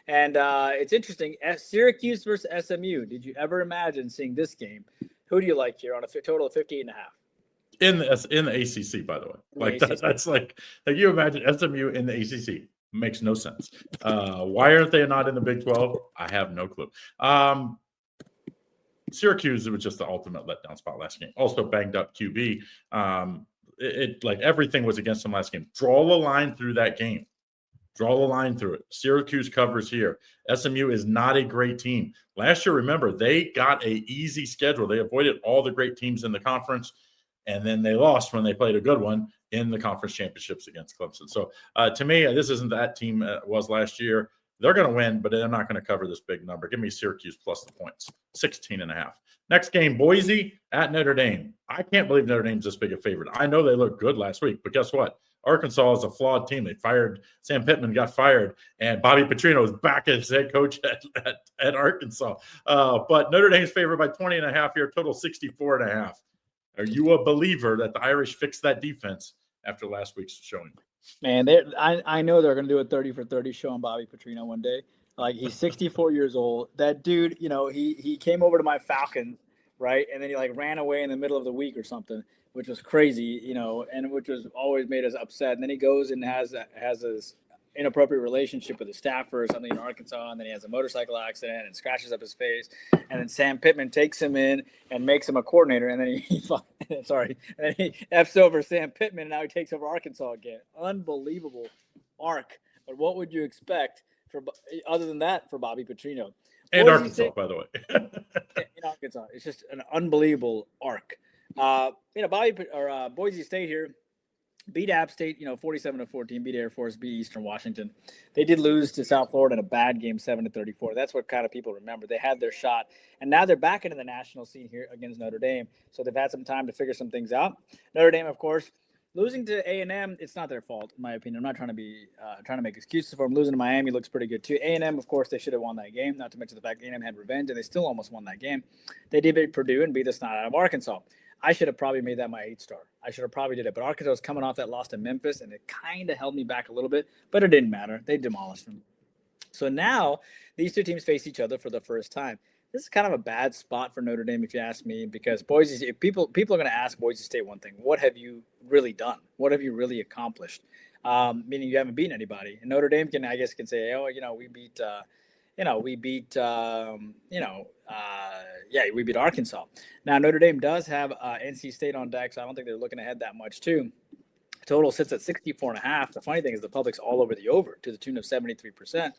Speaker 2: And it's interesting. Syracuse versus SMU. Did you ever imagine seeing this game? Who do you like here on a total of 58.5?
Speaker 1: In the ACC, by the way. Like that's like you imagine SMU in the ACC. Makes no sense. Why aren't they not in the Big 12? I have no clue. Syracuse, it was just the ultimate letdown spot last game. Also banged up QB. It like everything was against them last game. Draw a line through that game. Draw a line through it. Syracuse covers here. SMU is not a great team. Last year, remember, they got an easy schedule. They avoided all the great teams in the conference, and then they lost when they played a good one in the conference championships against Clemson. So to me, this isn't that team was last year. They're going to win, but they're not going to cover this big number. Give me Syracuse plus the points, 16.5. Next game, Boise at Notre Dame. I can't believe Notre Dame's this big a favorite. I know they looked good last week, but guess what? Arkansas is a flawed team. They fired Sam Pittman, got fired, and Bobby Petrino is back as head coach at Arkansas. But Notre Dame's favored by 20.5 here, total 64.5. Are you a believer that the Irish fixed that defense after last week's showing?
Speaker 2: Man, I know they're going to do a 30 for 30 show on Bobby Petrino one day. Like, he's 64 years old. That dude, he came over to my Falcons, right? And then he ran away in the middle of the week or something, which was crazy, and which was always made us upset. And then he goes and has this inappropriate relationship with a staffer or something in Arkansas, and then he has a motorcycle accident and scratches up his face. And then Sam Pittman takes him in and makes him a coordinator, and then he F's over Sam Pittman, and now he takes over Arkansas again. Unbelievable arc. But what would you expect other than that for Bobby Petrino?
Speaker 1: And Arkansas, by the way.
Speaker 2: In Arkansas. It's just an unbelievable arc. Boise State here beat App State, 47-14, beat Air Force, beat Eastern Washington. They did lose to South Florida in a bad game, 7-34. That's what kind of people remember. They had their shot, and now they're back into the national scene here against Notre Dame. So they've had some time to figure some things out. Notre Dame, of course, losing to A&M, it's not their fault, in my opinion. I'm not trying to make excuses for them. Losing to Miami looks pretty good too. A&M, of course, they should have won that game. Not to mention the fact A&M had revenge, and they still almost won that game. They did beat Purdue and beat the snot out of Arkansas. I should have probably made that my 8-star. I should have probably did it. But Arkansas was coming off that loss to Memphis, and it kind of held me back a little bit. But it didn't matter. They demolished them. So now these two teams face each other for the first time. This is kind of a bad spot for Notre Dame, if you ask me, because people are going to ask Boise State one thing: what have you really done? What have you really accomplished? Meaning you haven't beaten anybody. And Notre Dame can say, oh, we beat. We beat Arkansas. Now, Notre Dame does have NC State on deck, so I don't think they're looking ahead that much, too. Total sits at 64.5. The funny thing is the public's all over the over to the tune of 73%.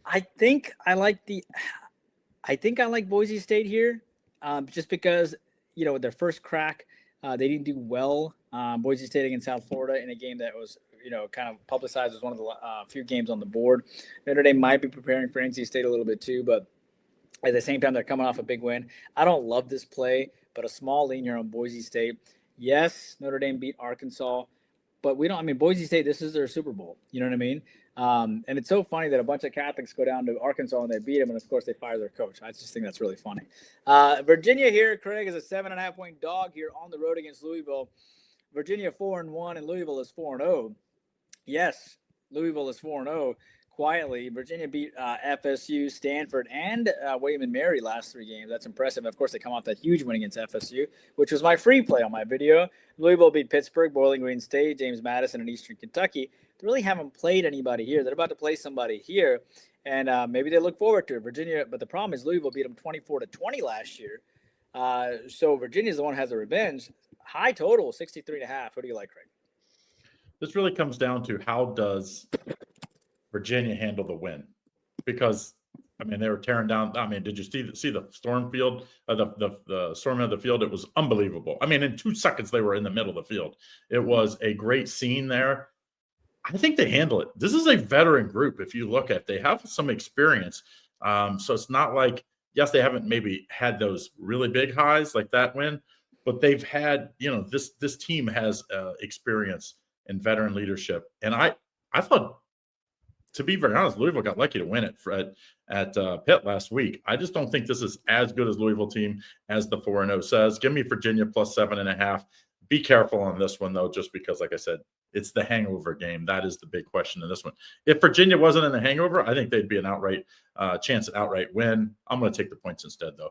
Speaker 2: I think I like Boise State here, just because, with their first crack, they didn't do well. Boise State against South Florida in a game that was kind of publicized as one of the few games on the board. Notre Dame might be preparing for NC State a little bit too, but at the same time, they're coming off a big win. I don't love this play, but a small lean here on Boise State. Yes, Notre Dame beat Arkansas, but Boise State, this is their Super Bowl. You know what I mean? And it's so funny that a bunch of Catholics go down to Arkansas and they beat them, and of course they fire their coach. I just think that's really funny. Virginia here, Craig, is a 7.5-point dog here on the road against Louisville. Virginia 4-1 and Louisville is 4-0. Yes, Louisville is 4-0 quietly. Virginia beat FSU, Stanford, and William & Mary last 3 games. That's impressive. Of course, they come off that huge win against FSU, which was my free play on my video. Louisville beat Pittsburgh, Bowling Green State, James Madison, and Eastern Kentucky. They really haven't played anybody here. They're about to play somebody here, and maybe they look forward to it. Virginia, but the problem is Louisville beat them 24-20 last year. So Virginia's the one who has the revenge. High total, 63.5. Who do you like, Craig?
Speaker 1: This really comes down to how does Virginia handle the win? Because, they were tearing down. Did you see the storm field, the storm of the field? It was unbelievable. In 2 seconds, they were in the middle of the field. It was a great scene there. I think they handle it. This is a veteran group. If you look at, they have some experience. So it's not like, yes, they haven't maybe had those really big highs like that win, but they've had, this team has experience and veteran leadership. And I thought to be very honest, Louisville got lucky to win it at Pitt last week. I just don't think this is as good as Louisville team as the 4-0 says. Give me Virginia plus 7.5. Be careful on this one, though, just because, like I said, it's the hangover game. That is the big question in this one. If Virginia wasn't in the hangover, I think they'd be an outright chance at outright win. I'm going to take the points instead, though.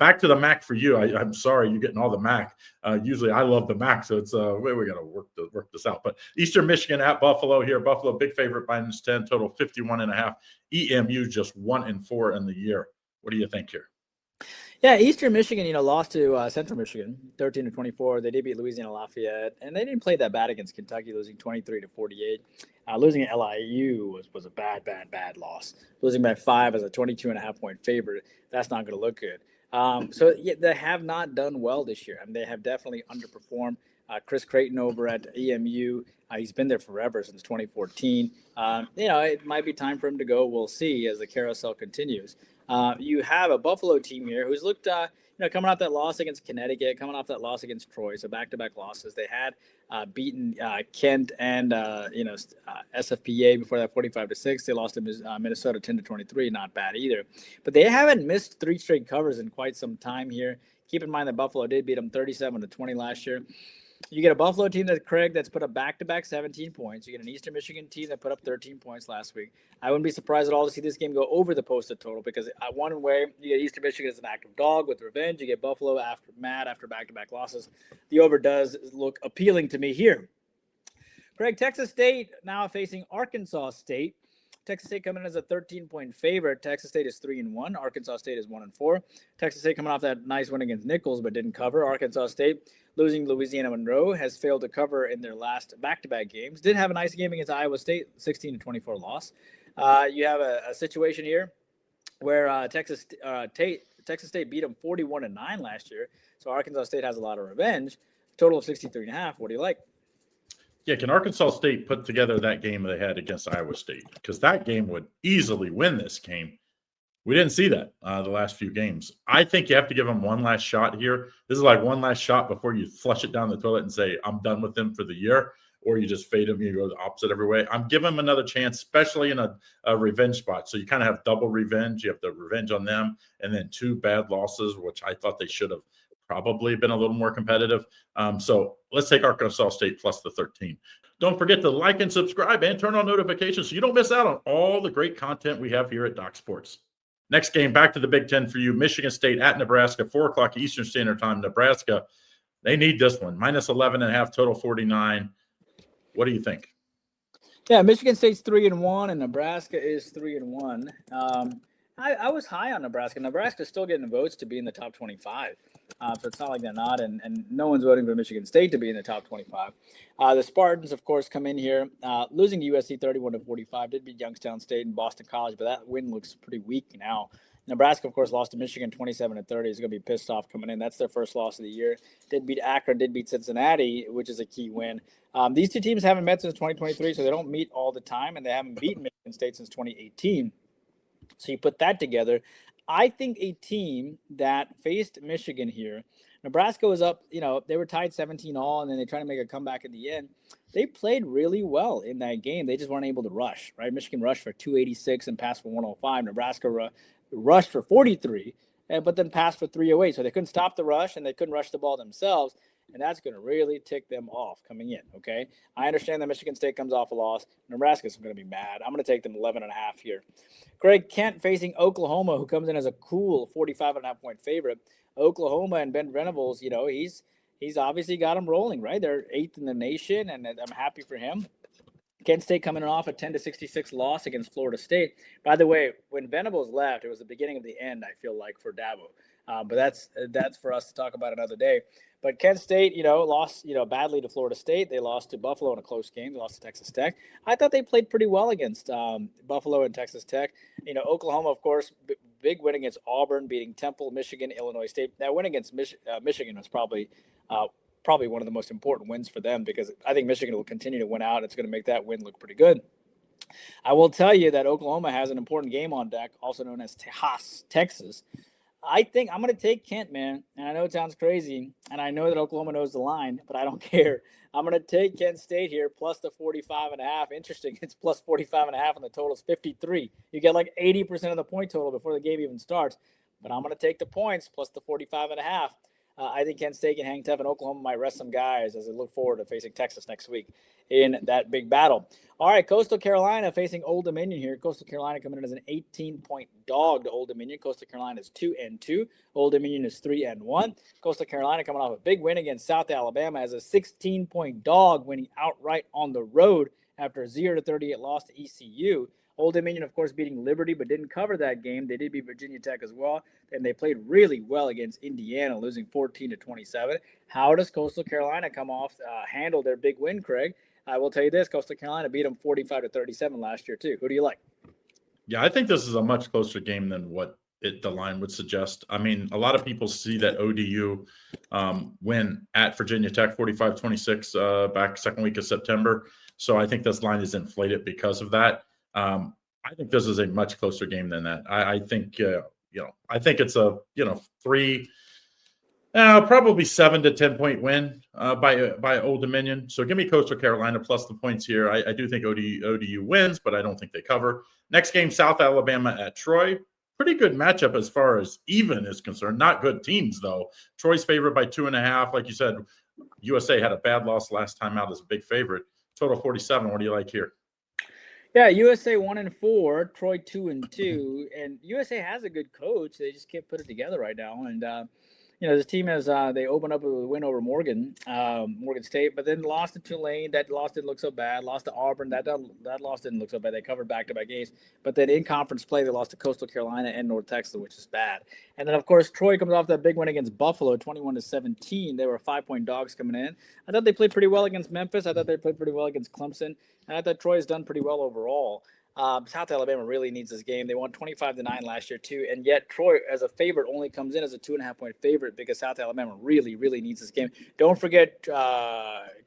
Speaker 1: Back to the MAC for you. I'm sorry you're getting all the MAC. Usually I love the MAC, so it's we're going to work this out. But Eastern Michigan at Buffalo here. Buffalo, big favorite, -10, total 51.5. EMU just 1-4 in the year. What do you think here?
Speaker 2: Yeah, Eastern Michigan, lost to Central Michigan, 13-24. They did beat Louisiana Lafayette, and they didn't play that bad against Kentucky, losing 23-48. Losing at LIU was a bad loss. Losing by 5 as a 22.5-point favorite, that's not going to look good. So they have not done well this year. I mean, they have definitely underperformed. Chris Creighton over at EMU, he's been there forever, since 2014. It might be time for him to go. We'll see as the carousel continues. You have a Buffalo team here who's looked, coming off that loss against Connecticut, coming off that loss against Troy, so back-to-back losses. They had beaten Kent and SFPA before that, 45-6. They lost to Minnesota 10-23, not bad either. But they haven't missed 3 straight covers in quite some time here. Keep in mind that Buffalo did beat them 37-20 last year. You get a Buffalo team that's put up back-to-back 17 points. You get an Eastern Michigan team that put up 13 points last week. I wouldn't be surprised at all to see this game go over the posted total because one way you get Eastern Michigan as an active dog with revenge. You get Buffalo after back-to-back losses. The over does look appealing to me here. Craig, Texas State now facing Arkansas State. Texas State coming in as a 13-point favorite. Texas State is 3-1. Arkansas State is 1-4. Texas State coming off that nice win against Nichols, but didn't cover. Arkansas State losing Louisiana Monroe has failed to cover in their last back-to-back games. Did have a nice game against Iowa State, 16-24 loss. You have a situation here where Texas State beat them 41-9 last year. So Arkansas State has a lot of revenge. Total of 63.5. What do you like?
Speaker 1: Yeah, can Arkansas State put together that game they had against Iowa State? Because that game would easily win this game. We didn't see that the last few games. I think you have to give them one last shot here. This is like one last shot before you flush it down the toilet and say, I'm done with them for the year, or you just fade them, you go the opposite every way. I'm giving them another chance, especially in a revenge spot. So you kind of have double revenge. You have the revenge on them and then 2 bad losses, which I thought they should have probably been a little more competitive. So let's take Arkansas State plus the 13. Don't forget to like and subscribe and turn on notifications so you don't miss out on all the great content we have here at Doc Sports. Next game, back to the Big Ten for you. Michigan State at Nebraska, 4 o'clock Eastern Standard Time. Nebraska, they need this one. -11.5, total 49. What do you think?
Speaker 2: Yeah, Michigan State's 3-1, and Nebraska is 3-1. I was high on Nebraska. Nebraska's still getting votes to be in the top 25. So it's not like they're not, and no one's voting for Michigan State to be in the top 25. The Spartans, of course, come in here, losing to USC 31-45. Did beat Youngstown State and Boston College, but that win looks pretty weak now. Nebraska, of course, lost to Michigan 27-30. Is going to be pissed off coming in. That's their first loss of the year. Did beat Akron, did beat Cincinnati, which is a key win. These 2 teams haven't met since 2023, so they don't meet all the time, and they haven't beaten Michigan State since 2018. So you put that together. I think a team that faced Michigan here, Nebraska was up, they were tied 17-all, and then they tried to make a comeback at the end. They played really well in that game. They just weren't able to rush, right? Michigan rushed for 286 and passed for 105. Nebraska rushed for 43, but then passed for 308. So they couldn't stop the rush, and they couldn't rush the ball themselves. And that's going to really tick them off coming in, okay? I understand that Michigan State comes off a loss. Nebraska's going to be mad. I'm going to take them 11.5 here. Greg Kent facing Oklahoma, who comes in as a cool 45.5-point favorite. Oklahoma and Ben Venables, he's obviously got them rolling, right? They're 8th in the nation, and I'm happy for him. Kent State coming off a 10-66 loss against Florida State. By the way, when Venables left, it was the beginning of the end, I feel like, for Dabo. But that's for us to talk about another day. But Kent State, lost, badly to Florida State. They lost to Buffalo in a close game. They lost to Texas Tech. I thought they played pretty well against Buffalo and Texas Tech. Oklahoma, of course, big win against Auburn, beating Temple, Michigan, Illinois State. That win against Michigan was probably one of the most important wins for them because I think Michigan will continue to win out. It's going to make that win look pretty good. I will tell you that Oklahoma has an important game on deck, also known as Tejas, Texas. I think I'm going to take Kent, man. And I know it sounds crazy, and I know that Oklahoma knows the line, but I don't care. I'm going to take Kent State here plus the 45.5. Interesting. It's plus 45.5, and the total is 53. You get like 80% of the point total before the game even starts. But I'm going to take the points plus the 45.5. I think Kent State can hang tough, and Oklahoma might rest some guys as they look forward to facing Texas next week in that big battle. All right, Coastal Carolina facing Old Dominion here. Coastal Carolina coming in as an 18-point dog to Old Dominion. Coastal Carolina is 2-2. Old Dominion is 3-1. Coastal Carolina coming off a big win against South Alabama as a 16-point dog, winning outright on the road after a 0-38 loss to ECU. Old Dominion, of course, beating Liberty, but didn't cover that game. They did beat Virginia Tech as well, and they played really well against Indiana, losing 14-27. How does Coastal Carolina come off, handle their big win, Craig? I will tell you this: Coastal Carolina beat them 45-37 last year too. Who do you like?
Speaker 1: Yeah, I think this is a much closer game than what the line would suggest. I mean, a lot of people see that ODU win at Virginia Tech 45-26 back second week of September. So I think this line is inflated because of that. I think this is a much closer game than that. I think I think it's a probably 7 to 10 point win by Old Dominion. So give me Coastal Carolina plus the points here. I do think ODU wins, but I don't think they cover. Next game, South Alabama at Troy. Pretty good matchup as far as even is concerned. Not good teams, though. Troy's favored by 2.5. Like you said, USA had a bad loss last time out as a big favorite. Total 47. What do you like here?
Speaker 2: Yeah, USA 1-4, Troy 2-2, and USA has a good coach. They just can't put it together right now. And this team has they opened up with a win over Morgan State, but then lost to Tulane. That loss didn't look so bad. Lost to Auburn. That loss didn't look so bad. They covered back-to-back games, but then in conference play, they lost to Coastal Carolina and North Texas, which is bad. And then of course Troy comes off that big win against Buffalo, 21-17. They were 5-point dogs coming in. I thought they played pretty well against Memphis. I thought they played pretty well against Clemson, and I thought Troy has done pretty well overall. South Alabama really needs this game. They won 25-9 last year too, and yet Troy, as a favorite, only comes in as a 2.5-point favorite because South Alabama really, really needs this game. Don't forget,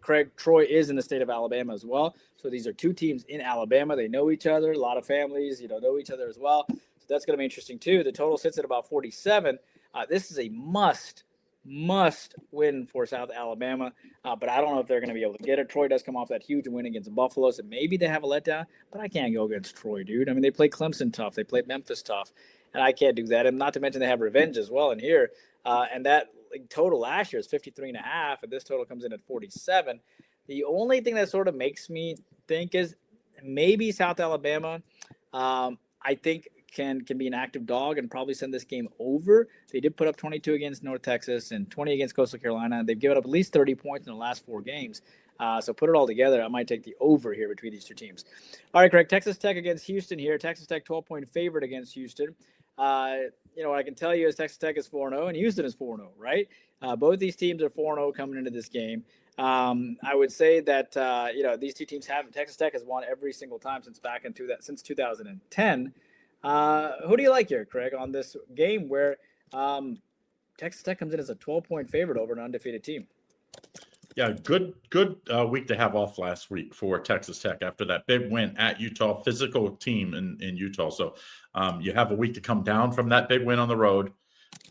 Speaker 2: Craig, Troy is in the state of Alabama as well. So these are two teams in Alabama. They know each other. A lot of families, know each other as well. So that's going to be interesting too. The total sits at about 47. This is a must win for South Alabama, but I don't know if they're going to be able to get it. Troy does come off that huge win against Buffalo, so maybe they have a letdown, but I can't go against Troy, dude. I mean, they play Clemson tough. They play Memphis tough, and I can't do that. And not to mention they have revenge as well in here, and that total last year is 53.5, and this total comes in at 47. The only thing that sort of makes me think is maybe South Alabama, I think, can be an active dog and probably send this game over. They did put up 22 against North Texas and 20 against Coastal Carolina. They've given up at least 30 points in the last 4 games. So put it all together, I might take the over here between these two teams. All right, Craig, Texas Tech against Houston here. Texas Tech 12-point favorite against Houston. What I can tell you is Texas Tech is 4-0 and Houston is 4-0, right? Both these teams are 4-0 coming into this game. I would say that, these two teams Texas Tech has won every single time since 2010. Who do you like here, Craig, on this game where Texas Tech comes in as a 12-point favorite over an undefeated team?
Speaker 1: Yeah, good week to have off last week for Texas Tech after that big win at Utah, physical team in Utah. So you have a week to come down from that big win on the road.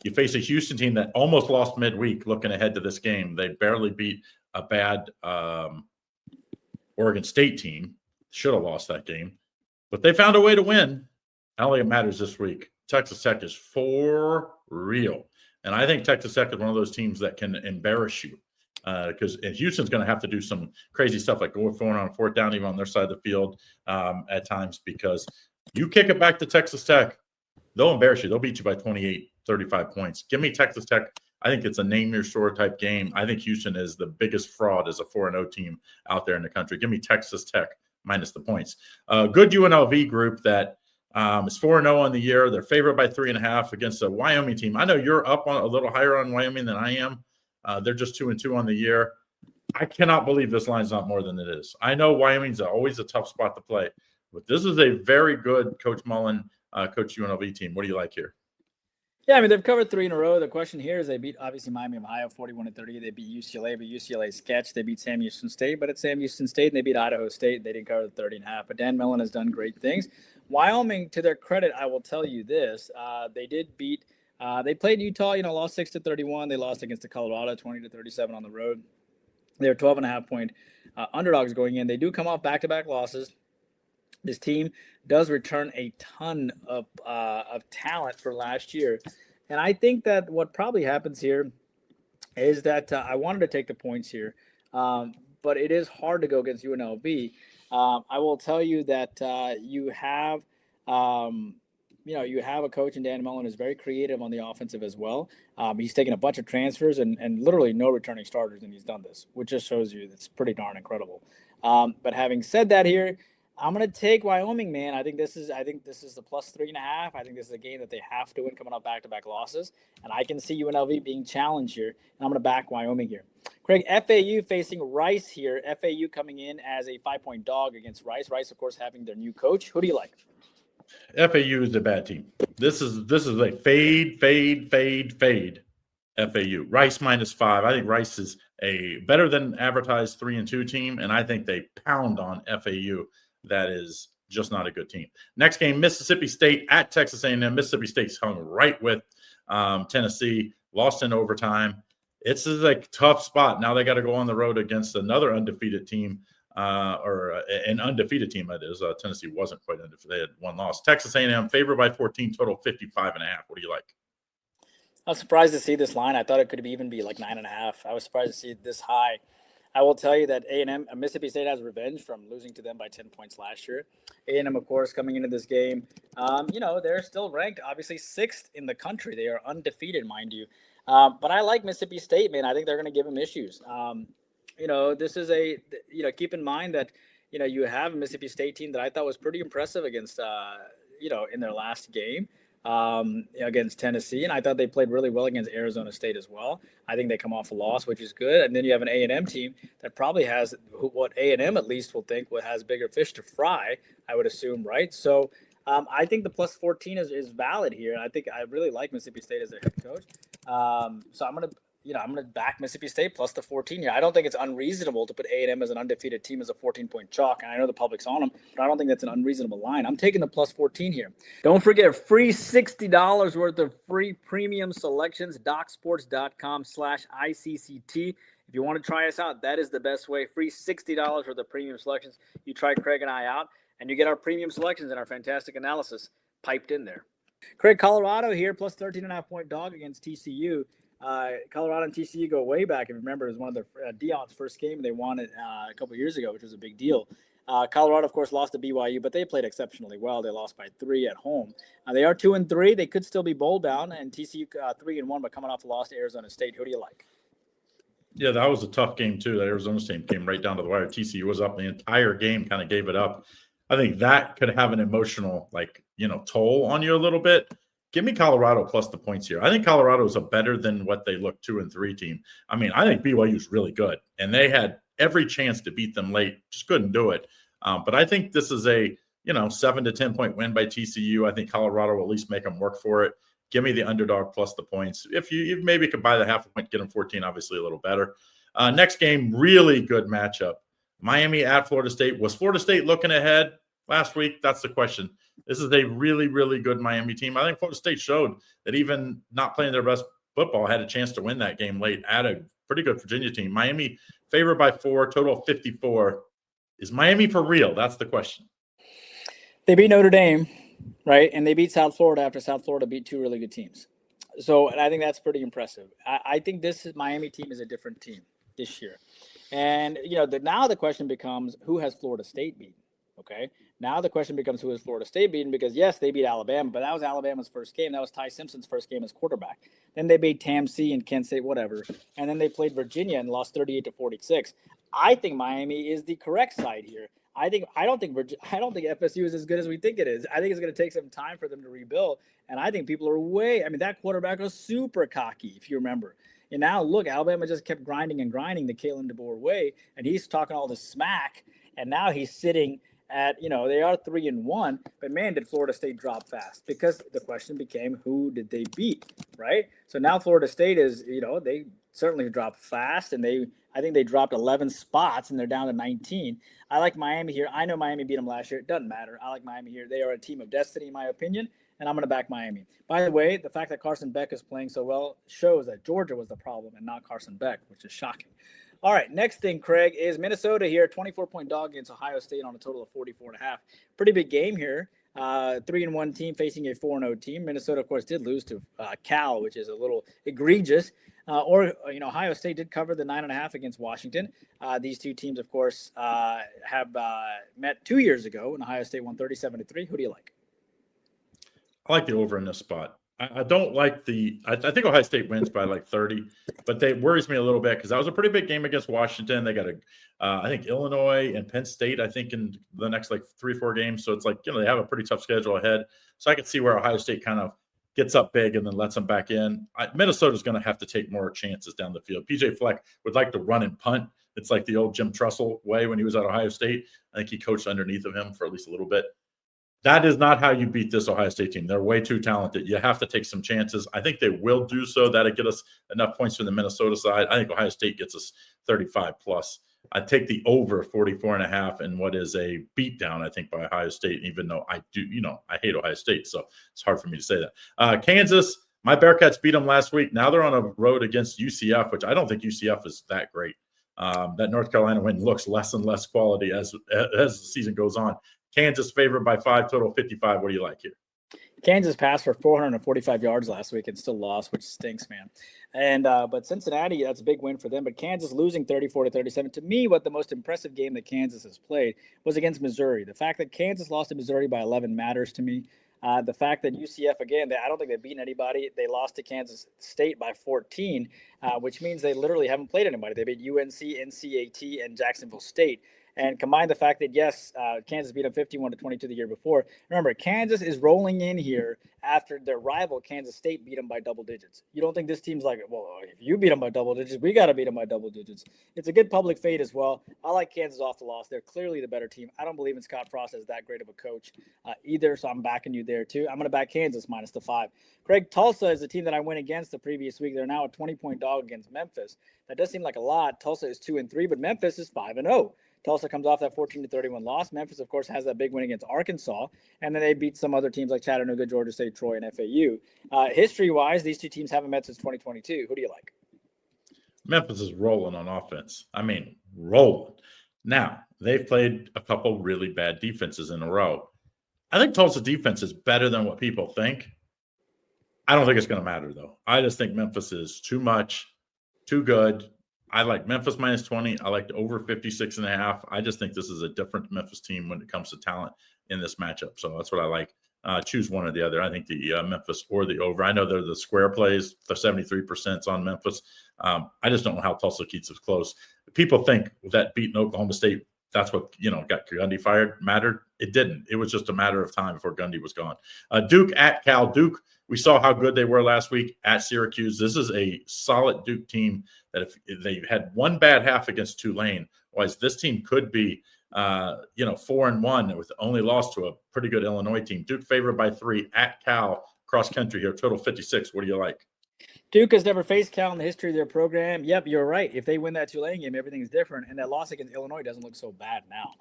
Speaker 1: You face a Houston team that almost lost midweek looking ahead to this game. They barely beat a bad Oregon State team. Should have lost that game. But they found a way to win. I don't think it matters this week. Texas Tech is for real. And I think Texas Tech is one of those teams that can embarrass you because Houston's going to have to do some crazy stuff like going on 4th down even on their side of the field at times because you kick it back to Texas Tech, they'll embarrass you. They'll beat you by 28, 35 points. Give me Texas Tech. I think it's a name-your-sword type game. I think Houston is the biggest fraud as a 4-0 team out there in the country. Give me Texas Tech minus the points. Good UNLV group that is 4-0 on the year. They're favored by 3.5 against a Wyoming team. I know you're up on a little higher on Wyoming than I am. They're just 2-2 on the year. I cannot believe this line's not more than it is. I know Wyoming's always a tough spot to play, but this is a very good Coach Mullen, Coach UNLV team. What do you like here?
Speaker 2: Yeah, I mean, they've covered 3 in a row. The question here is they beat, obviously, Miami of Ohio 41-30. They beat UCLA, but UCLA sketch. They beat Sam Houston State, but it's Sam Houston State, and they beat Idaho State. They didn't cover the 30.5, but Dan Mullen has done great things. Wyoming, to their credit, I will tell you this. They did beat They played Utah, lost 6-31. They lost against the Colorado 20-37 on the road. They're 12.5-point underdogs going in. They do come off back-to-back losses. This team does return a ton of talent for last year. And I think that what probably happens here is that I wanted to take the points here, but it is hard to go against UNLV. I will tell you that you have a coach in Dan Mullen who's very creative on the offensive as well. He's taken a bunch of transfers and literally no returning starters, and he's done this, which just shows you it's pretty darn incredible. But having said that here, I'm going to take Wyoming, man. I think this is the plus 3.5. I think this is a game that they have to win coming off back-to-back losses. And I can see UNLV being challenged here. And I'm going to back Wyoming here. Craig, FAU facing Rice here. FAU coming in as a 5-point dog against Rice. Rice, of course, having their new coach. Who do you like?
Speaker 1: FAU is a bad team. This is a fade FAU. Rice -5. I think Rice is a better than advertised 3-2 team, and I think they pound on FAU. That is just not a good team. Next game, Mississippi State at Texas A&M. Mississippi State's hung right with Tennessee, lost in overtime. It's a tough spot. Now they got to go on the road against another undefeated team, or an undefeated team, that is. Tennessee wasn't quite undefeated. They had one loss. Texas A&M favored by 14, total 55.5. What do you like?
Speaker 2: I was surprised to see this line. I thought it could even be like 9.5. I was surprised to see it this high. I will tell you that Mississippi State has revenge from losing to them by 10 points last year. A&M, of course, coming into this game, they're still ranked, obviously, 6th in the country. They are undefeated, mind you. But I like Mississippi State, man. I think they're going to give them issues. This is keep in mind that, you have a Mississippi State team that I thought was pretty impressive against, in their last game. Against Tennessee, and I thought they played really well against Arizona State as well. I think they come off a loss, which is good. And then you have an A&M team that probably has what A&M at least will think has bigger fish to fry, I would assume, right? So I think the plus 14 is valid here. I think I really like Mississippi State as their head coach. So I'm gonna back Mississippi State plus the 14 here. I don't think it's unreasonable to put A&M as an undefeated team as a 14-point chalk. And I know the public's on them, but I don't think that's an unreasonable line. I'm taking the plus 14 here. Don't forget, free $60 worth of free premium selections, docsports.com/ICCT. If you want to try us out, that is the best way. Free $60 worth of premium selections. You try Craig and I out, and you get our premium selections and our fantastic analysis piped in there. Craig, Colorado here, plus 13.5-point dog against TCU. Colorado and TCU go way back. If you remember, it was one of Deion's first game. They won it a couple of years ago, which was a big deal. Colorado, of course, lost to BYU, but they played exceptionally well. They lost by 3 at home. They are 2-3. They could still be bowl bound, and TCU 3-1, but coming off a loss to Arizona State. Who do you like?
Speaker 1: Yeah, that was a tough game, too. The Arizona State came right down to the wire. TCU was up the entire game, kind of gave it up. I think that could have an emotional, toll on you a little bit. Give me Colorado plus the points here. I think Colorado is a better than what they look 2-3 team. I mean, I think BYU is really good, and they had every chance to beat them late, just couldn't do it. But I think this is a 7 to 10 point win by TCU. I think Colorado will at least make them work for it. Give me the underdog plus the points. If you maybe could buy the half a point, get them 14, obviously a little better. Next game, really good matchup. Miami at Florida State. Was Florida State looking ahead last week? That's the question. This is a really, really good Miami team. I think Florida State showed that even not playing their best football had a chance to win that game late at a pretty good Virginia team. Miami favored by 4, total 54. Is Miami for real? That's the question.
Speaker 2: They beat Notre Dame, right? And they beat South Florida after South Florida beat 2 really good teams. So, and I think that's pretty impressive. I think this Miami team is a different team this year. And, now the question becomes, who has Florida State beaten? Okay. Now the question becomes, who is Florida State beaten? Because yes, they beat Alabama, but that was Alabama's first game. That was Ty Simpson's first game as quarterback. Then they beat Tennessee and Kent State, whatever. And then they played Virginia and lost 38-46. I think Miami is the correct side here. I don't think FSU is as good as we think it is. I think it's going to take some time for them to rebuild. And I think people are that quarterback was super cocky, if you remember. And now look, Alabama just kept grinding the Kalen DeBoer way, and he's talking all this smack. And now he's sitting at, they are 3-1, but man, did Florida State drop fast, because the question became, who did they beat, right? So now Florida State is, they certainly dropped fast, and I think they dropped 11 spots, and they're down to 19. I like Miami here. I know Miami beat them last year. It doesn't matter. I like Miami here. They are a team of destiny, in my opinion, and I'm going to back Miami. By the way, the fact that Carson Beck is playing so well shows that Georgia was the problem and not Carson Beck, which is shocking. All right, next thing, Craig, is Minnesota here, 24-point dog against Ohio State on a total of 44.5. Pretty big game here. 3-1 team facing a 4-0 team. Minnesota, of course, did lose to Cal, which is a little egregious. Ohio State did cover the 9.5 against Washington. These two teams, of course, have met 2 years ago, and Ohio State won 37-3. Who do you like?
Speaker 1: I like the over in this spot. I don't like I think Ohio State wins by like 30, but they worries me a little bit because that was a pretty big game against Washington. They got I think Illinois and Penn State, I think, in the next like 3-4 games. So it's like, they have a pretty tough schedule ahead. So I could see where Ohio State kind of gets up big and then lets them back in. Minnesota's going to have to take more chances down the field. PJ Fleck would like to run and punt. It's like the old Jim Tressel way when he was at Ohio State. I think he coached underneath of him for at least a little bit. That is not how you beat this Ohio State team. They're way too talented. You have to take some chances. I think they will do so. That'll get us enough points from the Minnesota side. I think Ohio State gets us 35 plus. I take the over 44.5 and what is a beatdown, I think, by Ohio State, even though I do, I hate Ohio State. So it's hard for me to say that. Kansas, my Bearcats beat them last week. Now they're on a road against UCF, which I don't think UCF is that great. That North Carolina win looks less and less quality as the season goes on. Kansas favored by 5, total 55. What do you like here?
Speaker 2: Kansas passed for 445 yards last week and still lost, which stinks, man. And but Cincinnati, that's a big win for them. But Kansas losing 34-37. To me, what the most impressive game that Kansas has played was against Missouri. The fact that Kansas lost to Missouri by 11 matters to me. The fact that UCF, again, I don't think they've beaten anybody. They lost to Kansas State by 14, which means they literally haven't played anybody. They beat UNC, NCAT, and Jacksonville State. And combine the fact that, yes, Kansas beat them 51-22 the year before. Remember, Kansas is rolling in here after their rival, Kansas State, beat them by double digits. You don't think this team's like, well, if you beat them by double digits, we got to beat them by double digits. It's a good public fate as well. I like Kansas off the loss. They're clearly the better team. I don't believe in Scott Frost as that great of a coach either, so I'm backing you there too. I'm going to back Kansas minus the 5. Craig, Tulsa is the team that I went against the previous week. They're now a 20-point dog against Memphis. That does seem like a lot. Tulsa is 2-3, but Memphis is 5-0. Tulsa comes off that 14-31 loss. Memphis, of course, has that big win against Arkansas, and then they beat some other teams like Chattanooga, Georgia State, Troy, and FAU. History-wise, these two teams haven't met since 2022. Who do you like?
Speaker 1: Memphis is rolling on offense. I mean, rolling. Now, they've played a couple really bad defenses in a row. I think Tulsa defense is better than what people think. I don't think it's going to matter, though. I just think Memphis is too much, too good. I like Memphis minus 20. I like the over 56.5. I just think this is a different Memphis team when it comes to talent in this matchup. So that's what I like. Choose one or the other. I think the Memphis or the over. I know they're the square plays. The 73% on Memphis. I just don't know how Tulsa keeps it close. People think that beating Oklahoma State, that's what, got Gundy fired, mattered. It didn't. It was just a matter of time before Gundy was gone. Duke at Cal. Duke, we saw how good they were last week at Syracuse. This is a solid Duke team that if they had one bad half against Tulane, otherwise this team could be, 4-1 with only loss to a pretty good Illinois team. Duke favored by 3 at Cal, cross country here, total 56. What do you like?
Speaker 2: Duke has never faced Cal in the history of their program. Yep, you're right. If they win that Tulane game, everything's different. And that loss against Illinois doesn't look so bad now.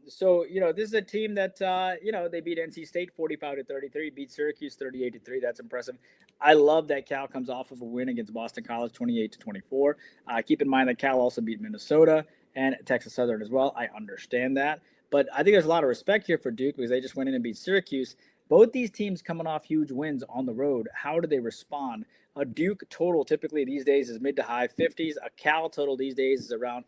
Speaker 2: This is a team that, they beat NC State 45-33, beat Syracuse 38-3. That's impressive. I love that Cal comes off of a win against Boston College 28-24. Keep in mind that Cal also beat Minnesota and Texas Southern as well. I understand that. But I think there's a lot of respect here for Duke because they just went in and beat Syracuse. Both these teams coming off huge wins on the road. How do they respond? A Duke total typically these days is mid to high 50s. A Cal total these days is around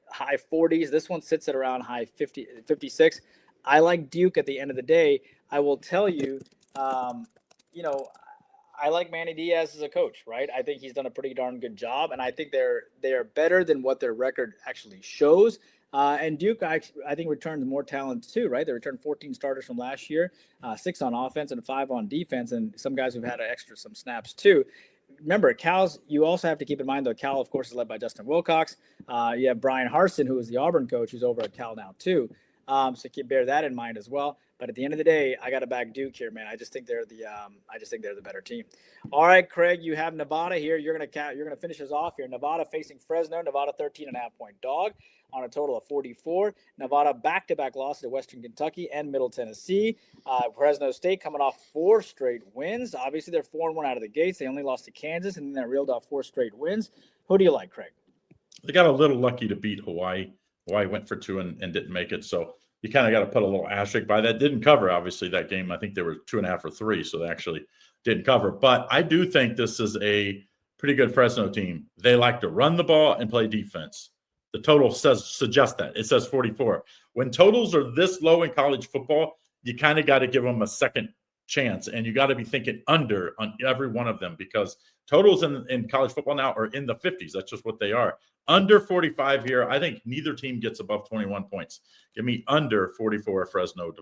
Speaker 2: high 40s. This one sits at around high 56. I like Duke at the end of the day. I will tell you, I like Manny Diaz as a coach, right? I think he's done a pretty darn good job, and I think they are better than what their record actually shows. And Duke, I think, returns more talent too, right? They returned 14 starters from last year, 6 on offense and 5 on defense, and some guys who've had some snaps too. Remember, you also have to keep in mind, though, Cal, of course, is led by Justin Wilcox. You have Brian Harsin, who is the Auburn coach, who's over at Cal now too. So bear that in mind as well. But at the end of the day, I got to back Duke here, man. I just think they're the better team. All right, Craig, you have Nevada here. You're gonna finish us off here. Nevada facing Fresno. Nevada 13.5-point dog on a total of 44. Nevada back-to-back losses to Western Kentucky and Middle Tennessee. Fresno State coming off 4 straight wins. Obviously, they're 4-1 out of the gates. They only lost to Kansas, and then they reeled off 4 straight wins. Who do you like, Craig?
Speaker 1: They got a little lucky to beat Hawaii. Hawaii went for 2 and didn't make it. So you kind of got to put a little asterisk by that. Didn't cover, obviously, that game. I think they were 2.5 or 3, so they actually didn't cover. But I do think this is a pretty good Fresno team. They like to run the ball and play defense. The total suggests that. It says 44. When totals are this low in college football, you kind of got to give them a second chance, and you got to be thinking under on every one of them, because totals in college football now are in the 50s. That's just what they are. Under 45 here. I think neither team gets above 21 points. Give me under 44 Fresno,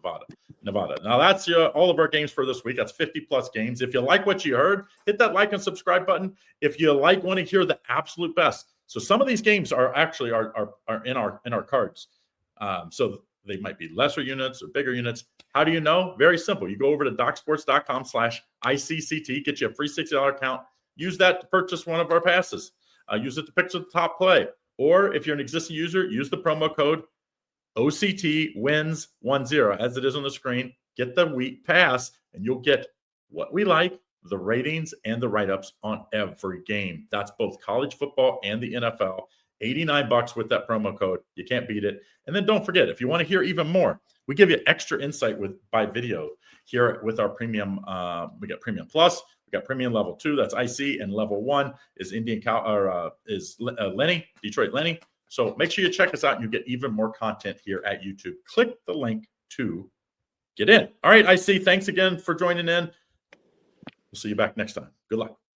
Speaker 1: Nevada. Now, that's all of our games for this week. That's 50-plus games. If you like what you heard, hit that like and subscribe button. If you want to hear the absolute best. So some of these games are actually are in our cards. So they might be lesser units or bigger units. How do you know? Very simple. You go over to docsports.com/ICCT, get you a free $60 account. Use that to purchase one of our passes. Use it to picture the top play. Or if you're an existing user, use the promo code OCTWins10, as it is on the screen. Get the week pass, and you'll get what we like, the ratings and the write-ups on every game. That's both college football and the NFL. $89 with that promo code. You can't beat it. And then don't forget, if you want to hear even more, we give you extra insight by video here with our premium. We got Premium Plus. We got Premium Level 2. That's IC, and Level 1 is Lenny, Detroit Lenny. So make sure you check us out, and you get even more content here at YouTube. Click the link to get in. All right, IC, thanks again for joining in. We'll see you back next time. Good luck.